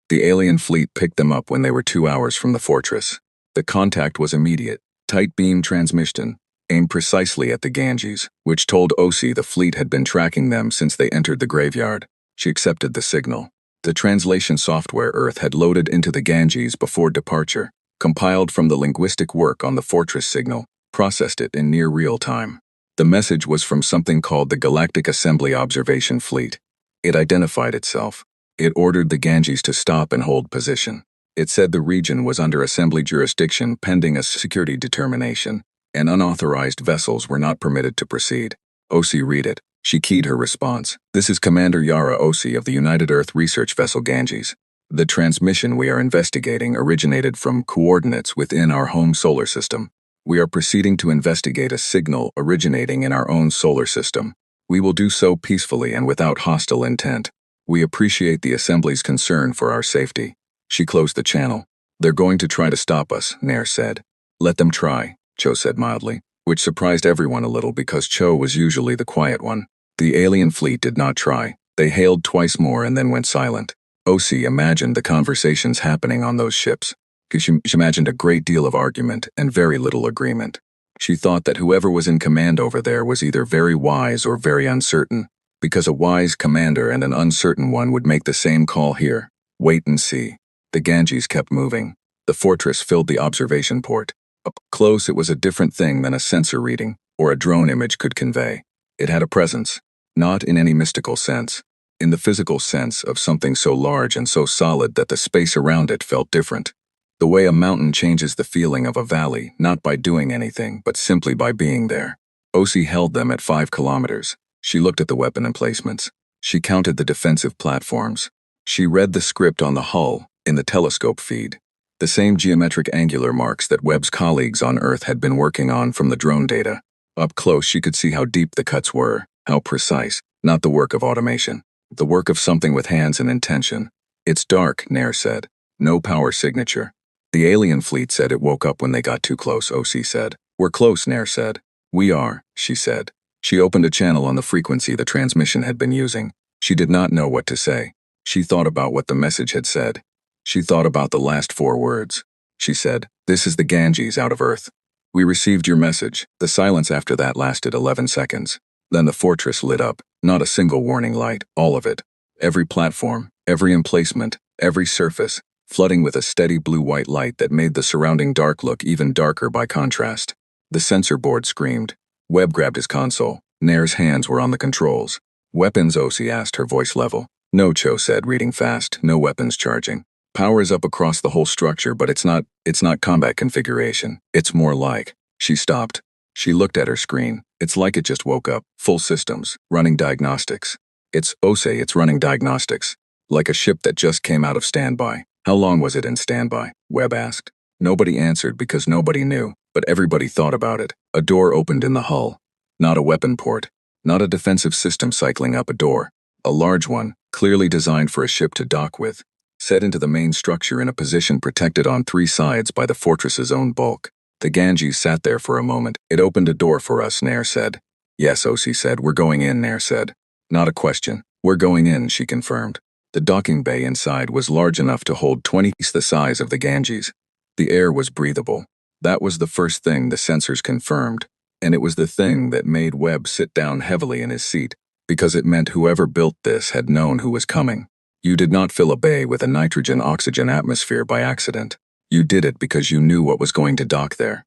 The alien fleet picked them up when they were 2 hours from the fortress. The contact was immediate. Tight beam transmission, aimed precisely at the Ganges, which told OC the fleet had been tracking them since they entered the graveyard. She accepted the signal. The translation software Earth had loaded into the Ganges before departure, compiled from the linguistic work on the fortress signal, processed it in near real time. The message was from something called the Galactic Assembly Observation Fleet. It identified itself. It ordered the Ganges to stop and hold position. It said the region was under assembly jurisdiction pending a security determination, and unauthorized vessels were not permitted to proceed. OC read it. She keyed her response. "This is Commander Yara OC of the United Earth Research Vessel Ganges. The transmission we are investigating originated from coordinates within our home solar system. We are proceeding to investigate a signal originating in our own solar system. We will do so peacefully and without hostile intent. We appreciate the Assembly's concern for our safety." She closed the channel. "They're going to try to stop us," Nair said. "Let them try," Cho said mildly, which surprised everyone a little because Cho was usually the quiet one. The alien fleet did not try. They hailed twice more and then went silent. OC imagined the conversations happening on those ships. She imagined a great deal of argument and very little agreement. She thought that whoever was in command over there was either very wise or very uncertain, because a wise commander and an uncertain one would make the same call here. Wait and see. The Ganges kept moving. The fortress filled the observation port. Up close, it was a different thing than a sensor reading or a drone image could convey. It had a presence, not in any mystical sense, in the physical sense of something so large and so solid that the space around it felt different. The way a mountain changes the feeling of a valley, not by doing anything, but simply by being there. OC held them at 5 kilometers. She looked at the weapon emplacements. She counted the defensive platforms. She read the script on the hull, in the telescope feed. The same geometric angular marks that Webb's colleagues on Earth had been working on from the drone data. Up close, she could see how deep the cuts were, how precise. not the work of automation. The work of something with hands and intention. It's dark, Nair said. No power signature. The alien fleet said it woke up when they got too close, OC said. We're close, Nair said. We are, she said. She opened a channel on the frequency the transmission had been using. She did not know what to say. She thought about what the message had said. She thought about the last 4 words. She said, "This is the Ganges out of Earth. We received your message." The silence after that lasted 11 seconds. Then the fortress lit up, not a single warning light, all of it. Every platform, every emplacement, every surface, flooding with a steady blue-white light that made the surrounding dark look even darker by contrast. The sensor board screamed. Webb grabbed his console. Nair's hands were on the controls. "Weapons?" Osi asked, her voice level. "No," Cho said, reading fast. "No weapons charging. Power is up across the whole structure, but it's not combat configuration. It's more like..." She stopped. She looked at her screen. "It's like it just woke up. Full systems. Running diagnostics. It's running diagnostics. Like a ship that just came out of standby." "How long was it in standby?" Webb asked. Nobody answered because nobody knew, but everybody thought about it. A door opened in the hull. Not a weapon port. Not a defensive system cycling up a door. A large one, clearly designed for a ship to dock with. Set into the main structure in a position protected on 3 sides by the fortress's own bulk. The Ganges sat there for a moment. "It opened a door for us," Nair said. "Yes," Osi said. "We're going in," Nair said. "Not a question. We're going in," she confirmed. The docking bay inside was large enough to hold 20 times the size of the Ganges. The air was breathable. That was the first thing the sensors confirmed, and it was the thing that made Webb sit down heavily in his seat, because it meant whoever built this had known who was coming. You did not fill a bay with a nitrogen-oxygen atmosphere by accident. You did it because you knew what was going to dock there.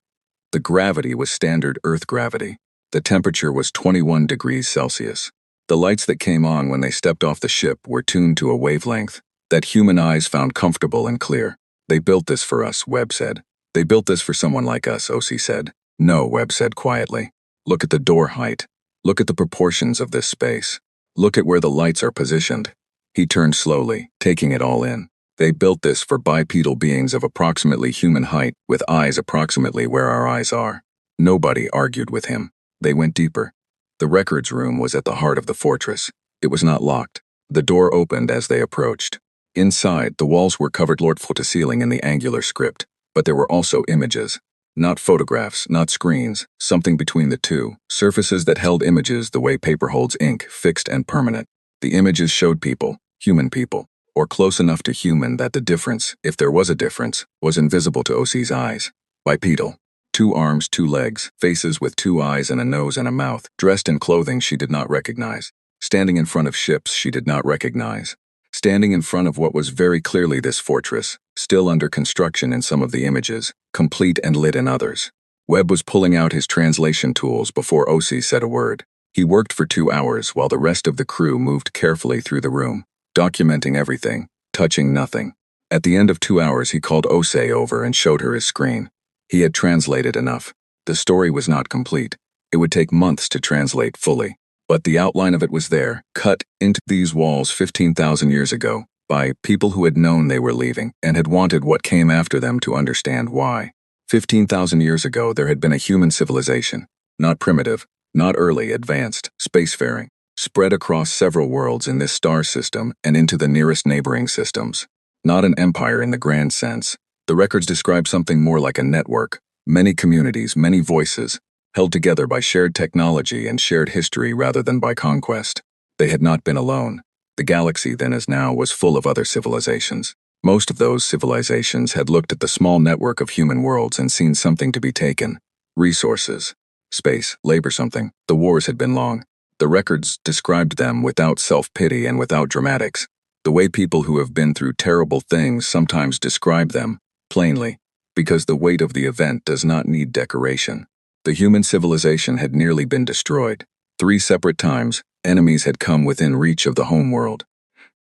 The gravity was standard Earth gravity. The temperature was 21 degrees Celsius. The lights that came on when they stepped off the ship were tuned to a wavelength that human eyes found comfortable and clear. "They built this for us," Webb said. "They built this for someone like us," Osi said. "No," Webb said quietly. "Look at the door height. Look at the proportions of this space. Look at where the lights are positioned." He turned slowly, taking it all in. "They built this for bipedal beings of approximately human height, with eyes approximately where our eyes are." Nobody argued with him. They went deeper. The records room was at the heart of the fortress. It was not locked. The door opened as they approached. Inside, the walls were covered floor to ceiling in the angular script, but there were also images. Not photographs, not screens, something between the two. Surfaces that held images the way paper holds ink, fixed and permanent. The images showed people, human people, or close enough to human that the difference, if there was a difference, was invisible to OC's eyes. Bipedal. 2 arms, 2 legs, faces with 2 eyes and a nose and a mouth, dressed in clothing she did not recognize. Standing in front of ships she did not recognize. Standing in front of what was very clearly this fortress, still under construction in some of the images, complete and lit in others. Webb was pulling out his translation tools before OC said a word. He worked for 2 hours while the rest of the crew moved carefully through the room, documenting everything, touching nothing. At the end of 2 hours he called Ose over and showed her his screen. He had translated enough. The story was not complete. It would take months to translate fully. But the outline of it was there, cut into these walls 15,000 years ago, by people who had known they were leaving and had wanted what came after them to understand why. 15,000 years ago there had been a human civilization, not primitive, not early, advanced, spacefaring, spread across several worlds in this star system and into the nearest neighboring systems. Not an empire in the grand sense. The records describe something more like a network, many communities, many voices, held together by shared technology and shared history rather than by conquest. They had not been alone. The galaxy then as now was full of other civilizations. Most of those civilizations had looked at the small network of human worlds and seen something to be taken. Resources, space, labor something. The wars had been long. The records described them without self-pity and without dramatics. The way people who have been through terrible things sometimes describe them, plainly, because the weight of the event does not need decoration. The human civilization had nearly been destroyed. 3 separate times, enemies had come within reach of the home world.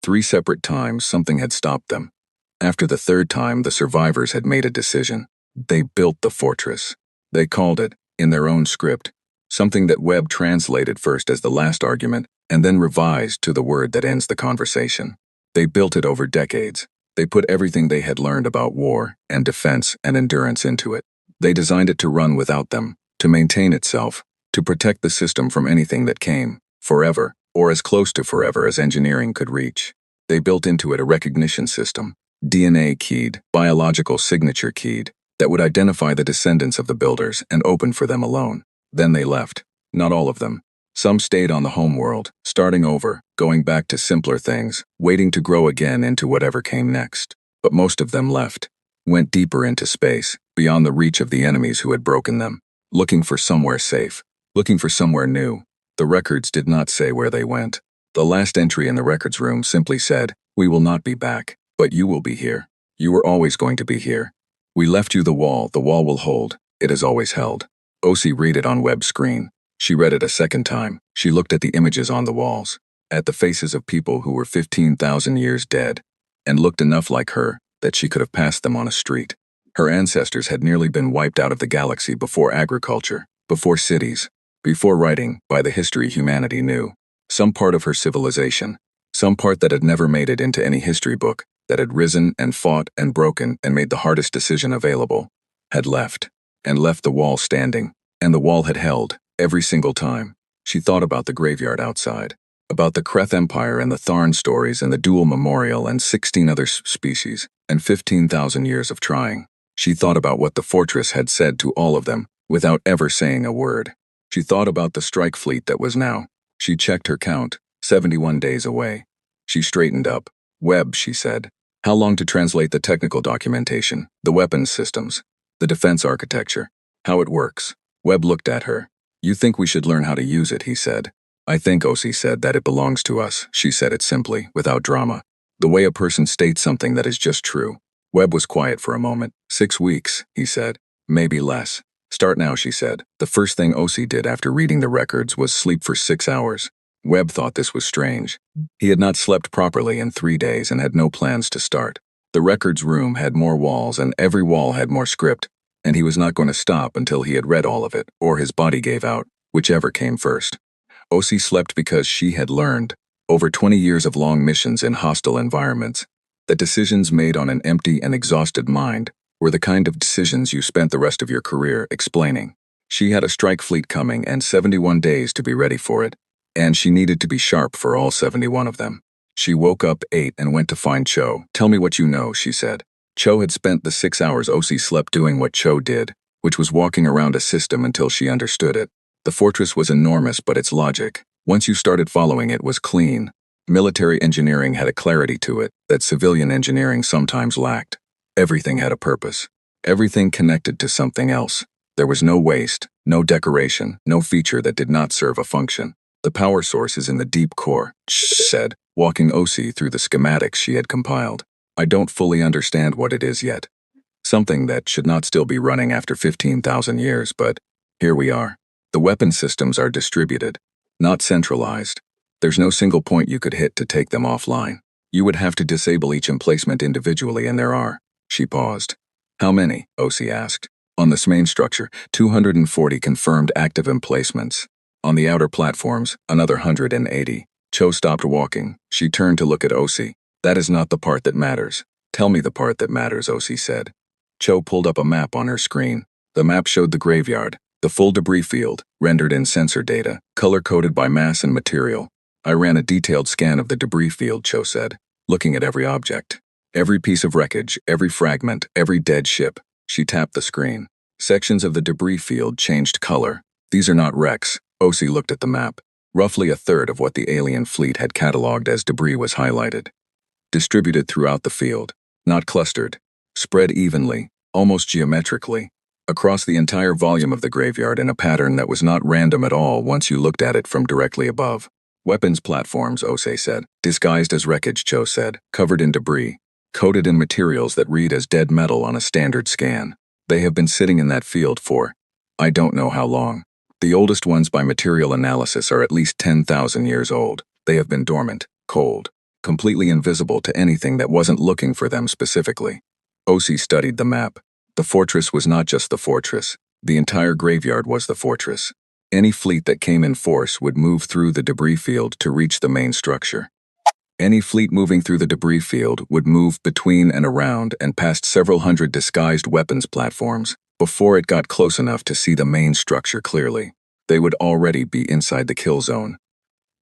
3 separate times, something had stopped them. After the 3rd time, the survivors had made a decision. They built the fortress. They called it, in their own script, something that Webb translated first as the last argument and then revised to the word that ends the conversation. They built it over decades. They put everything they had learned about war and defense and endurance into it. They designed it to run without them, to maintain itself, to protect the system from anything that came, forever, or as close to forever as engineering could reach. They built into it a recognition system, DNA-keyed, biological signature keyed, that would identify the descendants of the builders and open for them alone. Then they left. Not all of them. Some stayed on the home world, starting over, going back to simpler things, waiting to grow again into whatever came next. But most of them left, went deeper into space, beyond the reach of the enemies who had broken them, looking for somewhere safe, looking for somewhere new. The records did not say where they went. The last entry in the records room simply said, "We will not be back, but you will be here. You were always going to be here. We left you the wall will hold. It has always held." O.C. read it on Webb's screen. She read it a second time. She looked at the images on the walls, at the faces of people who were 15,000 years dead, and looked enough like her that she could have passed them on a street. Her ancestors had nearly been wiped out of the galaxy before agriculture, before cities, before writing by the history humanity knew. Some part of her civilization, some part that had never made it into any history book, that had risen and fought and broken and made the hardest decision available, had left, and left the wall standing, and the wall had held, every single time. She thought about the graveyard outside, about the Kreth Empire and the Tharn stories and the Dual Memorial and 16 other species, and 15,000 years of trying. She thought about what the fortress had said to all of them, without ever saying a word. She thought about the strike fleet that was now. She checked her count, 71 days away. She straightened up. "Webb," she said. "How long to translate the technical documentation, the weapons systems, the defense architecture, how it works?" Webb looked at her. "You think we should learn how to use it," he said. "I think," O.C. said, "that it belongs to us." She said it simply, without drama. The way a person states something that is just true. Webb was quiet for a moment. 6 weeks, he said. "Maybe less." "Start now," she said. The first thing O.C. did after reading the records was sleep for 6 hours. Webb thought this was strange. He had not slept properly in 3 days and had no plans to start. The records room had more walls and every wall had more script, and he was not going to stop until he had read all of it, or his body gave out, whichever came first. O.C. slept because she had learned, over 20 years of long missions in hostile environments, that decisions made on an empty and exhausted mind were the kind of decisions you spent the rest of your career explaining. She had a strike fleet coming and 71 days to be ready for it, and she needed to be sharp for all 71 of them. She woke up, ate, and went to find Cho. "Tell me what you know," she said. Cho had spent the 6 hours O.C. slept doing what Cho did, which was walking around a system until she understood it. The fortress was enormous, but its logic, once you started following it, was clean. Military engineering had a clarity to it that civilian engineering sometimes lacked. Everything had a purpose. Everything connected to something else. There was no waste, no decoration, no feature that did not serve a function. "The power source is in the deep core," she said, walking O.C. through the schematics she had compiled. "I don't fully understand what it is yet. Something that should not still be running after 15,000 years, but here we are. The weapon systems are distributed, not centralized. There's no single point you could hit to take them offline. You would have to disable each emplacement individually, and there are." She paused. "How many?" O.C. asked. "On this main structure, 240 confirmed active emplacements. On the outer platforms, another 180. Cho stopped walking. She turned to look at O.C. "That is not the part that matters." "Tell me the part that matters," O.C. said. Cho pulled up a map on her screen. The map showed the graveyard, the full debris field, rendered in sensor data, color-coded by mass and material. "I ran a detailed scan of the debris field," Cho said, looking at every object. "Every piece of wreckage, every fragment, every dead ship." She tapped the screen. Sections of the debris field changed color. "These are not wrecks." O.C. looked at the map. Roughly a third of what the alien fleet had catalogued as debris was highlighted. Distributed throughout the field, not clustered. Spread evenly, almost geometrically, across the entire volume of the graveyard in a pattern that was not random at all once you looked at it from directly above. "Weapons platforms," O.C. said. "Disguised as wreckage," Cho said. "Covered in debris. Coated in materials that read as dead metal on a standard scan. They have been sitting in that field for, I don't know how long. The oldest ones by material analysis are at least 10,000 years old. They have been dormant, cold, completely invisible to anything that wasn't looking for them specifically." O.C. studied the map. The fortress was not just the fortress. The entire graveyard was the fortress. Any fleet that came in force would move through the debris field to reach the main structure. Any fleet moving through the debris field would move between and around and past several hundred disguised weapons platforms before it got close enough to see the main structure clearly. They would already be inside the kill zone.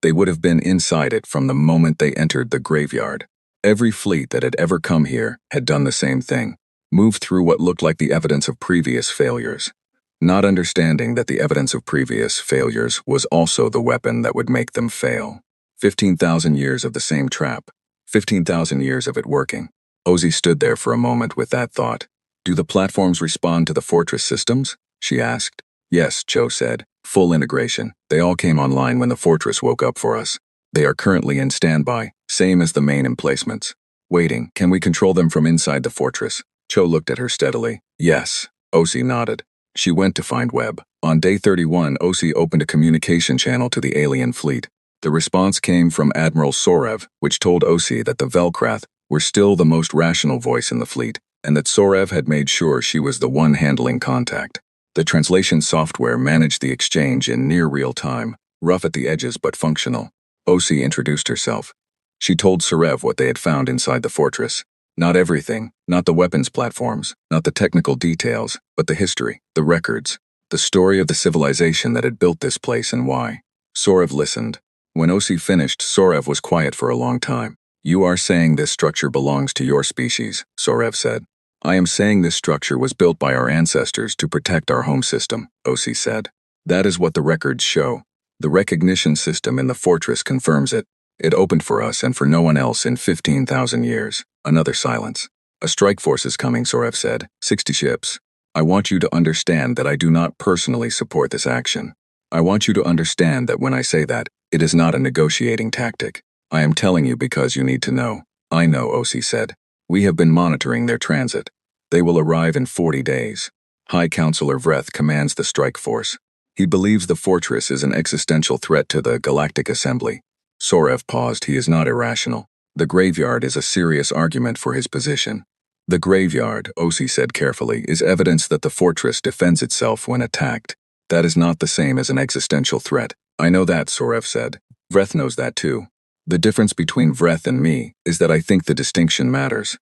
They would have been inside it from the moment they entered the graveyard. Every fleet that had ever come here had done the same thing, moved through what looked like the evidence of previous failures, not understanding that the evidence of previous failures was also the weapon that would make them fail. 15,000 years of the same trap, 15,000 years of it working. Ozzy stood there for a moment with that thought. Do the platforms respond to the fortress systems? She asked. Yes, Cho said. Full integration. They all came online when the fortress woke up for us. They are currently in standby, same as the main emplacements. Waiting, can we control them from inside the fortress? Cho looked at her steadily. Yes. Ozzy nodded. She went to find Webb. On day 31, Ozzy opened a communication channel to the alien fleet. The response came from Admiral Sorev, which told Ozzy that the Velkrath were still the most rational voice in the fleet, and that Sorev had made sure she was the one handling contact. The translation software managed the exchange in near real time, rough at the edges but functional. Ozzy introduced herself. She told Sorev what they had found inside the fortress. Not everything, not the weapons platforms, not the technical details, but the history, the records, the story of the civilization that had built this place and why. Sorev listened. When Ozzy finished, Sorev was quiet for a long time. You are saying this structure belongs to your species, Sorev said. I am saying this structure was built by our ancestors to protect our home system, Ozzy said. That is what the records show. The recognition system in the fortress confirms it. It opened for us and for no one else in 15,000 years. Another silence. A strike force is coming, Sorev said. 60 ships. I want you to understand that I do not personally support this action. I want you to understand that when I say that, it is not a negotiating tactic. I am telling you because you need to know. I know, Ozzy said. We have been monitoring their transit. They will arrive in 40 days. High Counselor Vreth commands the strike force. He believes the fortress is an existential threat to the Galactic Assembly. Sorev paused. He is not irrational. The graveyard is a serious argument for his position. The graveyard, Ozzy said carefully, is evidence that the fortress defends itself when attacked. That is not the same as an existential threat. I know that, Sorev said. Vreth knows that too. The difference between Vreth and me is that I think the distinction matters.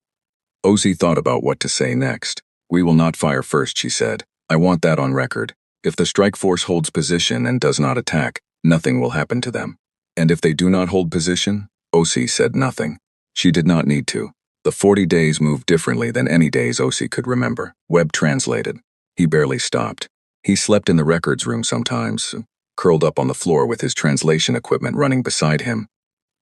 Ozzy thought about what to say next. We will not fire first, she said. I want that on record. If the strike force holds position and does not attack, nothing will happen to them. And if they do not hold position? Ozzy said nothing. She did not need to. The 40 days moved differently than any days Ozzy could remember. Webb translated. He barely stopped. He slept in the records room sometimes, curled up on the floor with his translation equipment running beside him.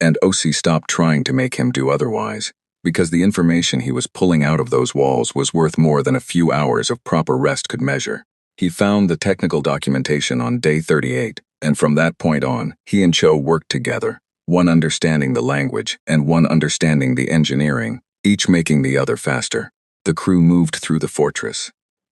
And Ozzy stopped trying to make him do otherwise, because the information he was pulling out of those walls was worth more than a few hours of proper rest could measure. He found the technical documentation on day 38, and from that point on, he and Cho worked together, one understanding the language and one understanding the engineering, each making the other faster. The crew moved through the fortress.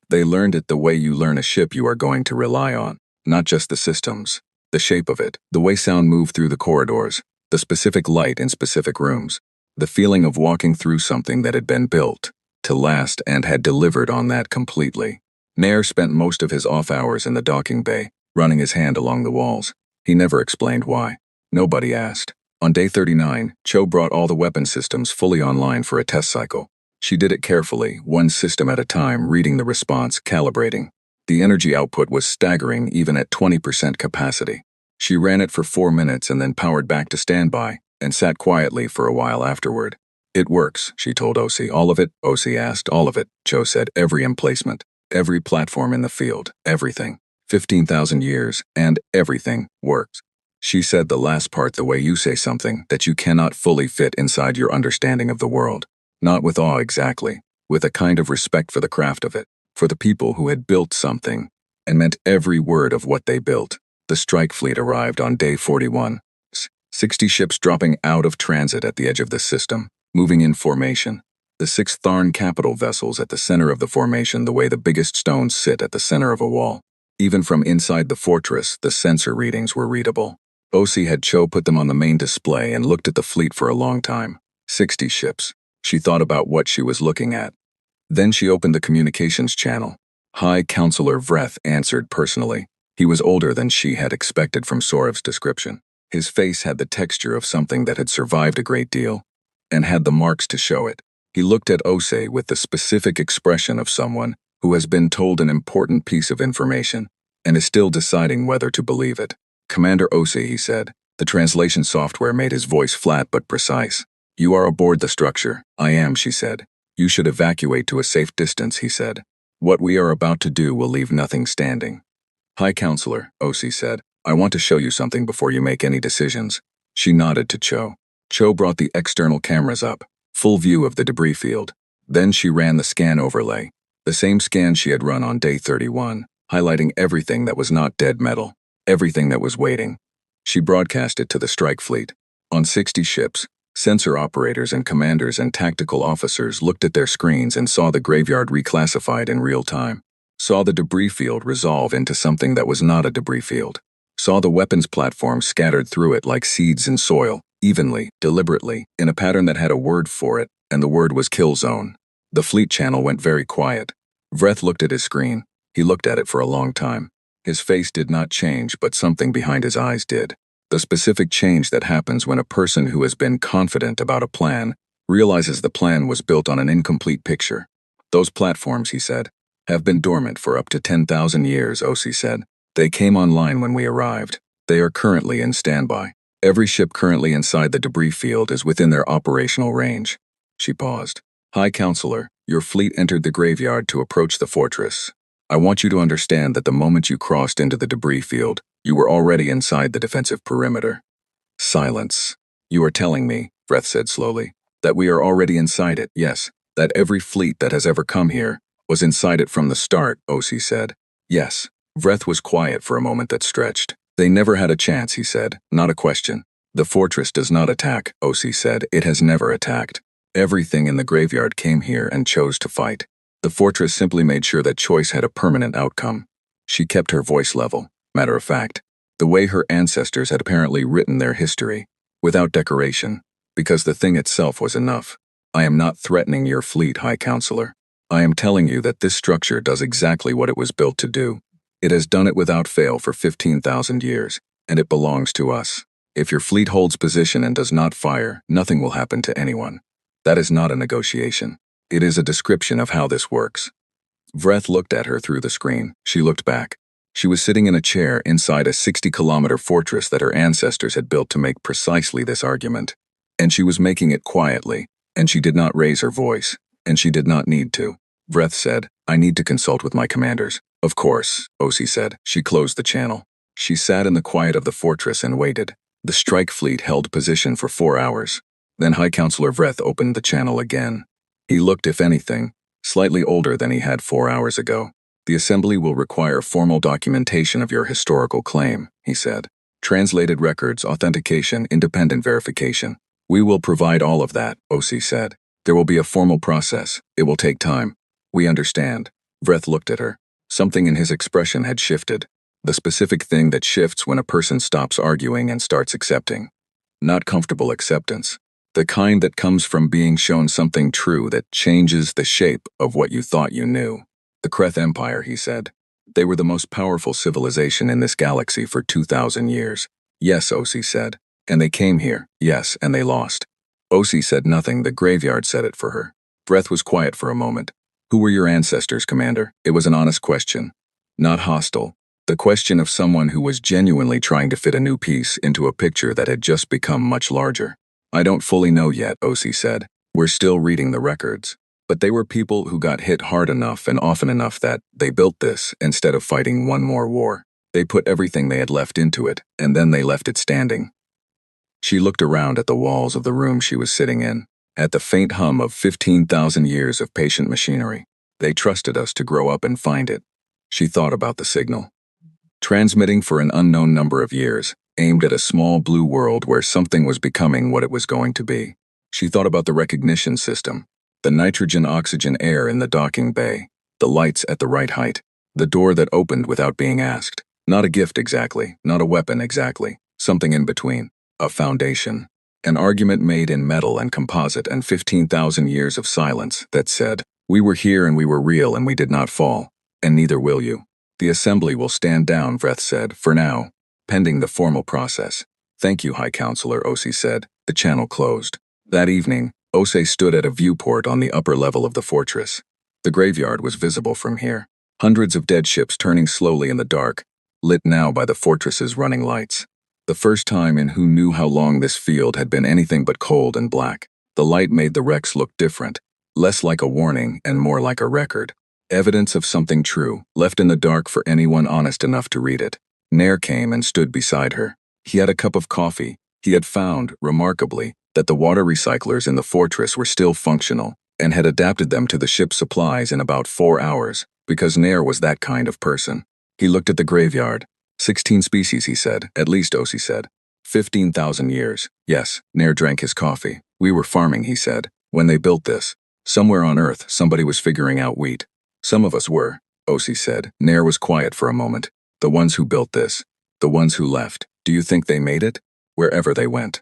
They learned it the way you learn a ship you are going to rely on, not just the systems, the shape of it, the way sound moved through the corridors, the specific light in specific rooms, the feeling of walking through something that had been built to last and had delivered on that completely. Nair spent most of his off hours in the docking bay, running his hand along the walls. He never explained why. Nobody asked. On day 39, Cho brought all the weapon systems fully online for a test cycle. She did it carefully, one system at a time, reading the response, calibrating. The energy output was staggering even at 20% capacity. She ran it for 4 minutes and then powered back to standby, and sat quietly for a while afterward. It works, she told Ozzy. All of it? Ozzy asked. All of it, Cho said. Every emplacement, every platform in the field, everything. 15,000 years, and everything works. She said the last part the way you say something that you cannot fully fit inside your understanding of the world. Not with awe exactly, with a kind of respect for the craft of it, for the people who had built something, and meant every word of what they built. The strike fleet arrived on day 41. 60 ships dropping out of transit at the edge of the system, moving in formation. The 6 Tharn capital vessels at the center of the formation the way the biggest stones sit at the center of a wall. Even from inside the fortress, the sensor readings were readable. Ozzy had Cho put them on the main display and looked at the fleet for a long time. 60 ships. She thought about what she was looking at. Then she opened the communications channel. High Counselor Vreth answered personally. He was older than she had expected from Sorev's description. His face had the texture of something that had survived a great deal, and had the marks to show it. He looked at Ozzy with the specific expression of someone who has been told an important piece of information, and is still deciding whether to believe it. Commander Ozzy, he said, The translation software made his voice flat but precise. "You are aboard the structure." "I am," she said. "You should evacuate to a safe distance," he said. "What we are about to do will leave nothing standing." "High Counselor," Osi said, "I want to show you something before you make any decisions." She nodded to Cho. Cho brought the external cameras up, full view of the debris field. Then she ran the scan overlay, the same scan she had run on day 31, highlighting everything that was not dead metal, everything that was waiting. She broadcast it to the strike fleet. On 60 ships, sensor operators and commanders and tactical officers looked at their screens and saw the graveyard reclassified in real time. Saw the debris field resolve into something that was not a debris field. Saw the weapons platform scattered through it like seeds in soil, evenly, deliberately, in a pattern that had a word for it, and the word was kill zone. The fleet channel went very quiet. Vreth looked at his screen. He looked at it for a long time. His face did not change, but something behind his eyes did. The specific change that happens when a person who has been confident about a plan realizes the plan was built on an incomplete picture. "Those platforms," he said, "have been dormant for up to 10,000 years, Osi said. They came online when we arrived. They are currently in standby. Every ship currently inside the debris field is within their operational range." She paused. "High Counselor, your fleet entered the graveyard to approach the fortress. I want you to understand that the moment you crossed into the debris field, you were already inside the defensive perimeter." Silence. "You are telling me," Vreth said slowly, "that we are already inside it, yes, that every fleet that has ever come here was inside it from the start," Osi said. "Yes." Vreth was quiet for a moment that stretched. "They never had a chance," he said, "not a question." "The fortress does not attack," Osi said. "It has never attacked. Everything in the graveyard came here and chose to fight. The fortress simply made sure that choice had a permanent outcome." She kept her voice level, matter of fact, the way her ancestors had apparently written their history, without decoration, because the thing itself was enough. "I am not threatening your fleet, High Counselor. I am telling you that this structure does exactly what it was built to do. It has done it without fail for 15,000 years, and it belongs to us. If your fleet holds position and does not fire, nothing will happen to anyone. That is not a negotiation. It is a description of how this works." Vreth looked at her through the screen. She looked back. She was sitting in a chair inside a 60-kilometer fortress that her ancestors had built to make precisely this argument. And she was making it quietly, and she did not raise her voice, and she did not need to. Vreth said, "I need to consult with my commanders." "Of course," Osi said. She closed the channel. She sat in the quiet of the fortress and waited. The strike fleet held position for 4 hours. Then High Counselor Vreth opened the channel again. He looked, if anything, slightly older than he had 4 hours ago. "The assembly will require formal documentation of your historical claim," he said. "Translated records, authentication, independent verification. We will provide all of that," Osi said. "There will be a formal process. It will take time." "We understand." Vreth looked at her. Something in his expression had shifted. The specific thing that shifts when a person stops arguing and starts accepting. Not comfortable acceptance. The kind that comes from being shown something true that changes the shape of what you thought you knew. "The Kreth Empire," he said. "They were the most powerful civilization in this galaxy for 2,000 years. "Yes," Osi said. "And they came here, yes, and they lost." Osi said nothing. The graveyard said it for her. Vreth was quiet for a moment. "Who were your ancestors, Commander?" It was an honest question. Not hostile. The question of someone who was genuinely trying to fit a new piece into a picture that had just become much larger. "I don't fully know yet," Osi said. "We're still reading the records. But they were people who got hit hard enough and often enough that they built this instead of fighting one more war. They put everything they had left into it, and then they left it standing." She looked around at the walls of the room she was sitting in, at the faint hum of 15,000 years of patient machinery. "They trusted us to grow up and find it." She thought about the signal. Transmitting for an unknown number of years, aimed at a small blue world where something was becoming what it was going to be. She thought about the recognition system, the nitrogen-oxygen air in the docking bay, the lights at the right height, the door that opened without being asked. Not a gift exactly, not a weapon exactly, something in between. A foundation. An argument made in metal and composite and 15,000 years of silence that said, "We were here and we were real and we did not fall, and neither will you." "The assembly will stand down," Vreth said, "for now, pending the formal process." "Thank you, High Counselor," Osi said. The channel closed. That evening, Ose stood at a viewport on the upper level of the fortress. The graveyard was visible from here. Hundreds of dead ships turning slowly in the dark, lit now by the fortress's running lights. The first time in who knew how long this field had been anything but cold and black. The light made the wrecks look different, less like a warning and more like a record. Evidence of something true, left in the dark for anyone honest enough to read it. Nair came and stood beside her. He had a cup of coffee. He had found, remarkably, that the water recyclers in the fortress were still functional, and had adapted them to the ship's supplies in about 4 hours, because Nair was that kind of person. He looked at the graveyard. 16 species, he said, at least, Osi said. 15,000 years. Yes, Nair drank his coffee. We were farming, he said, when they built this. Somewhere on Earth, somebody was figuring out wheat. Some of us were, Osi said. Nair was quiet for a moment. The ones who built this. The ones who left. Do you think they made it? Wherever they went.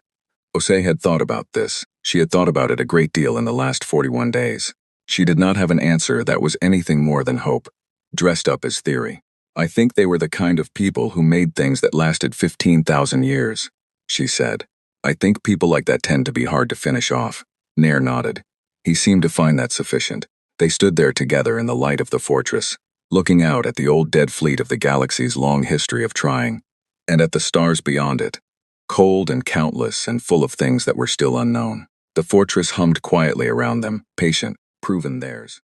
Ose had thought about this. She had thought about it a great deal in the last 41 days. She did not have an answer that was anything more than hope, dressed up as theory. I think they were the kind of people who made things that lasted 15,000 years, she said. I think people like that tend to be hard to finish off. Nair nodded. He seemed to find that sufficient. They stood there together in the light of the fortress, looking out at the old dead fleet of the galaxy's long history of trying, and at the stars beyond it, cold and countless and full of things that were still unknown. The fortress hummed quietly around them, patient, proven theirs.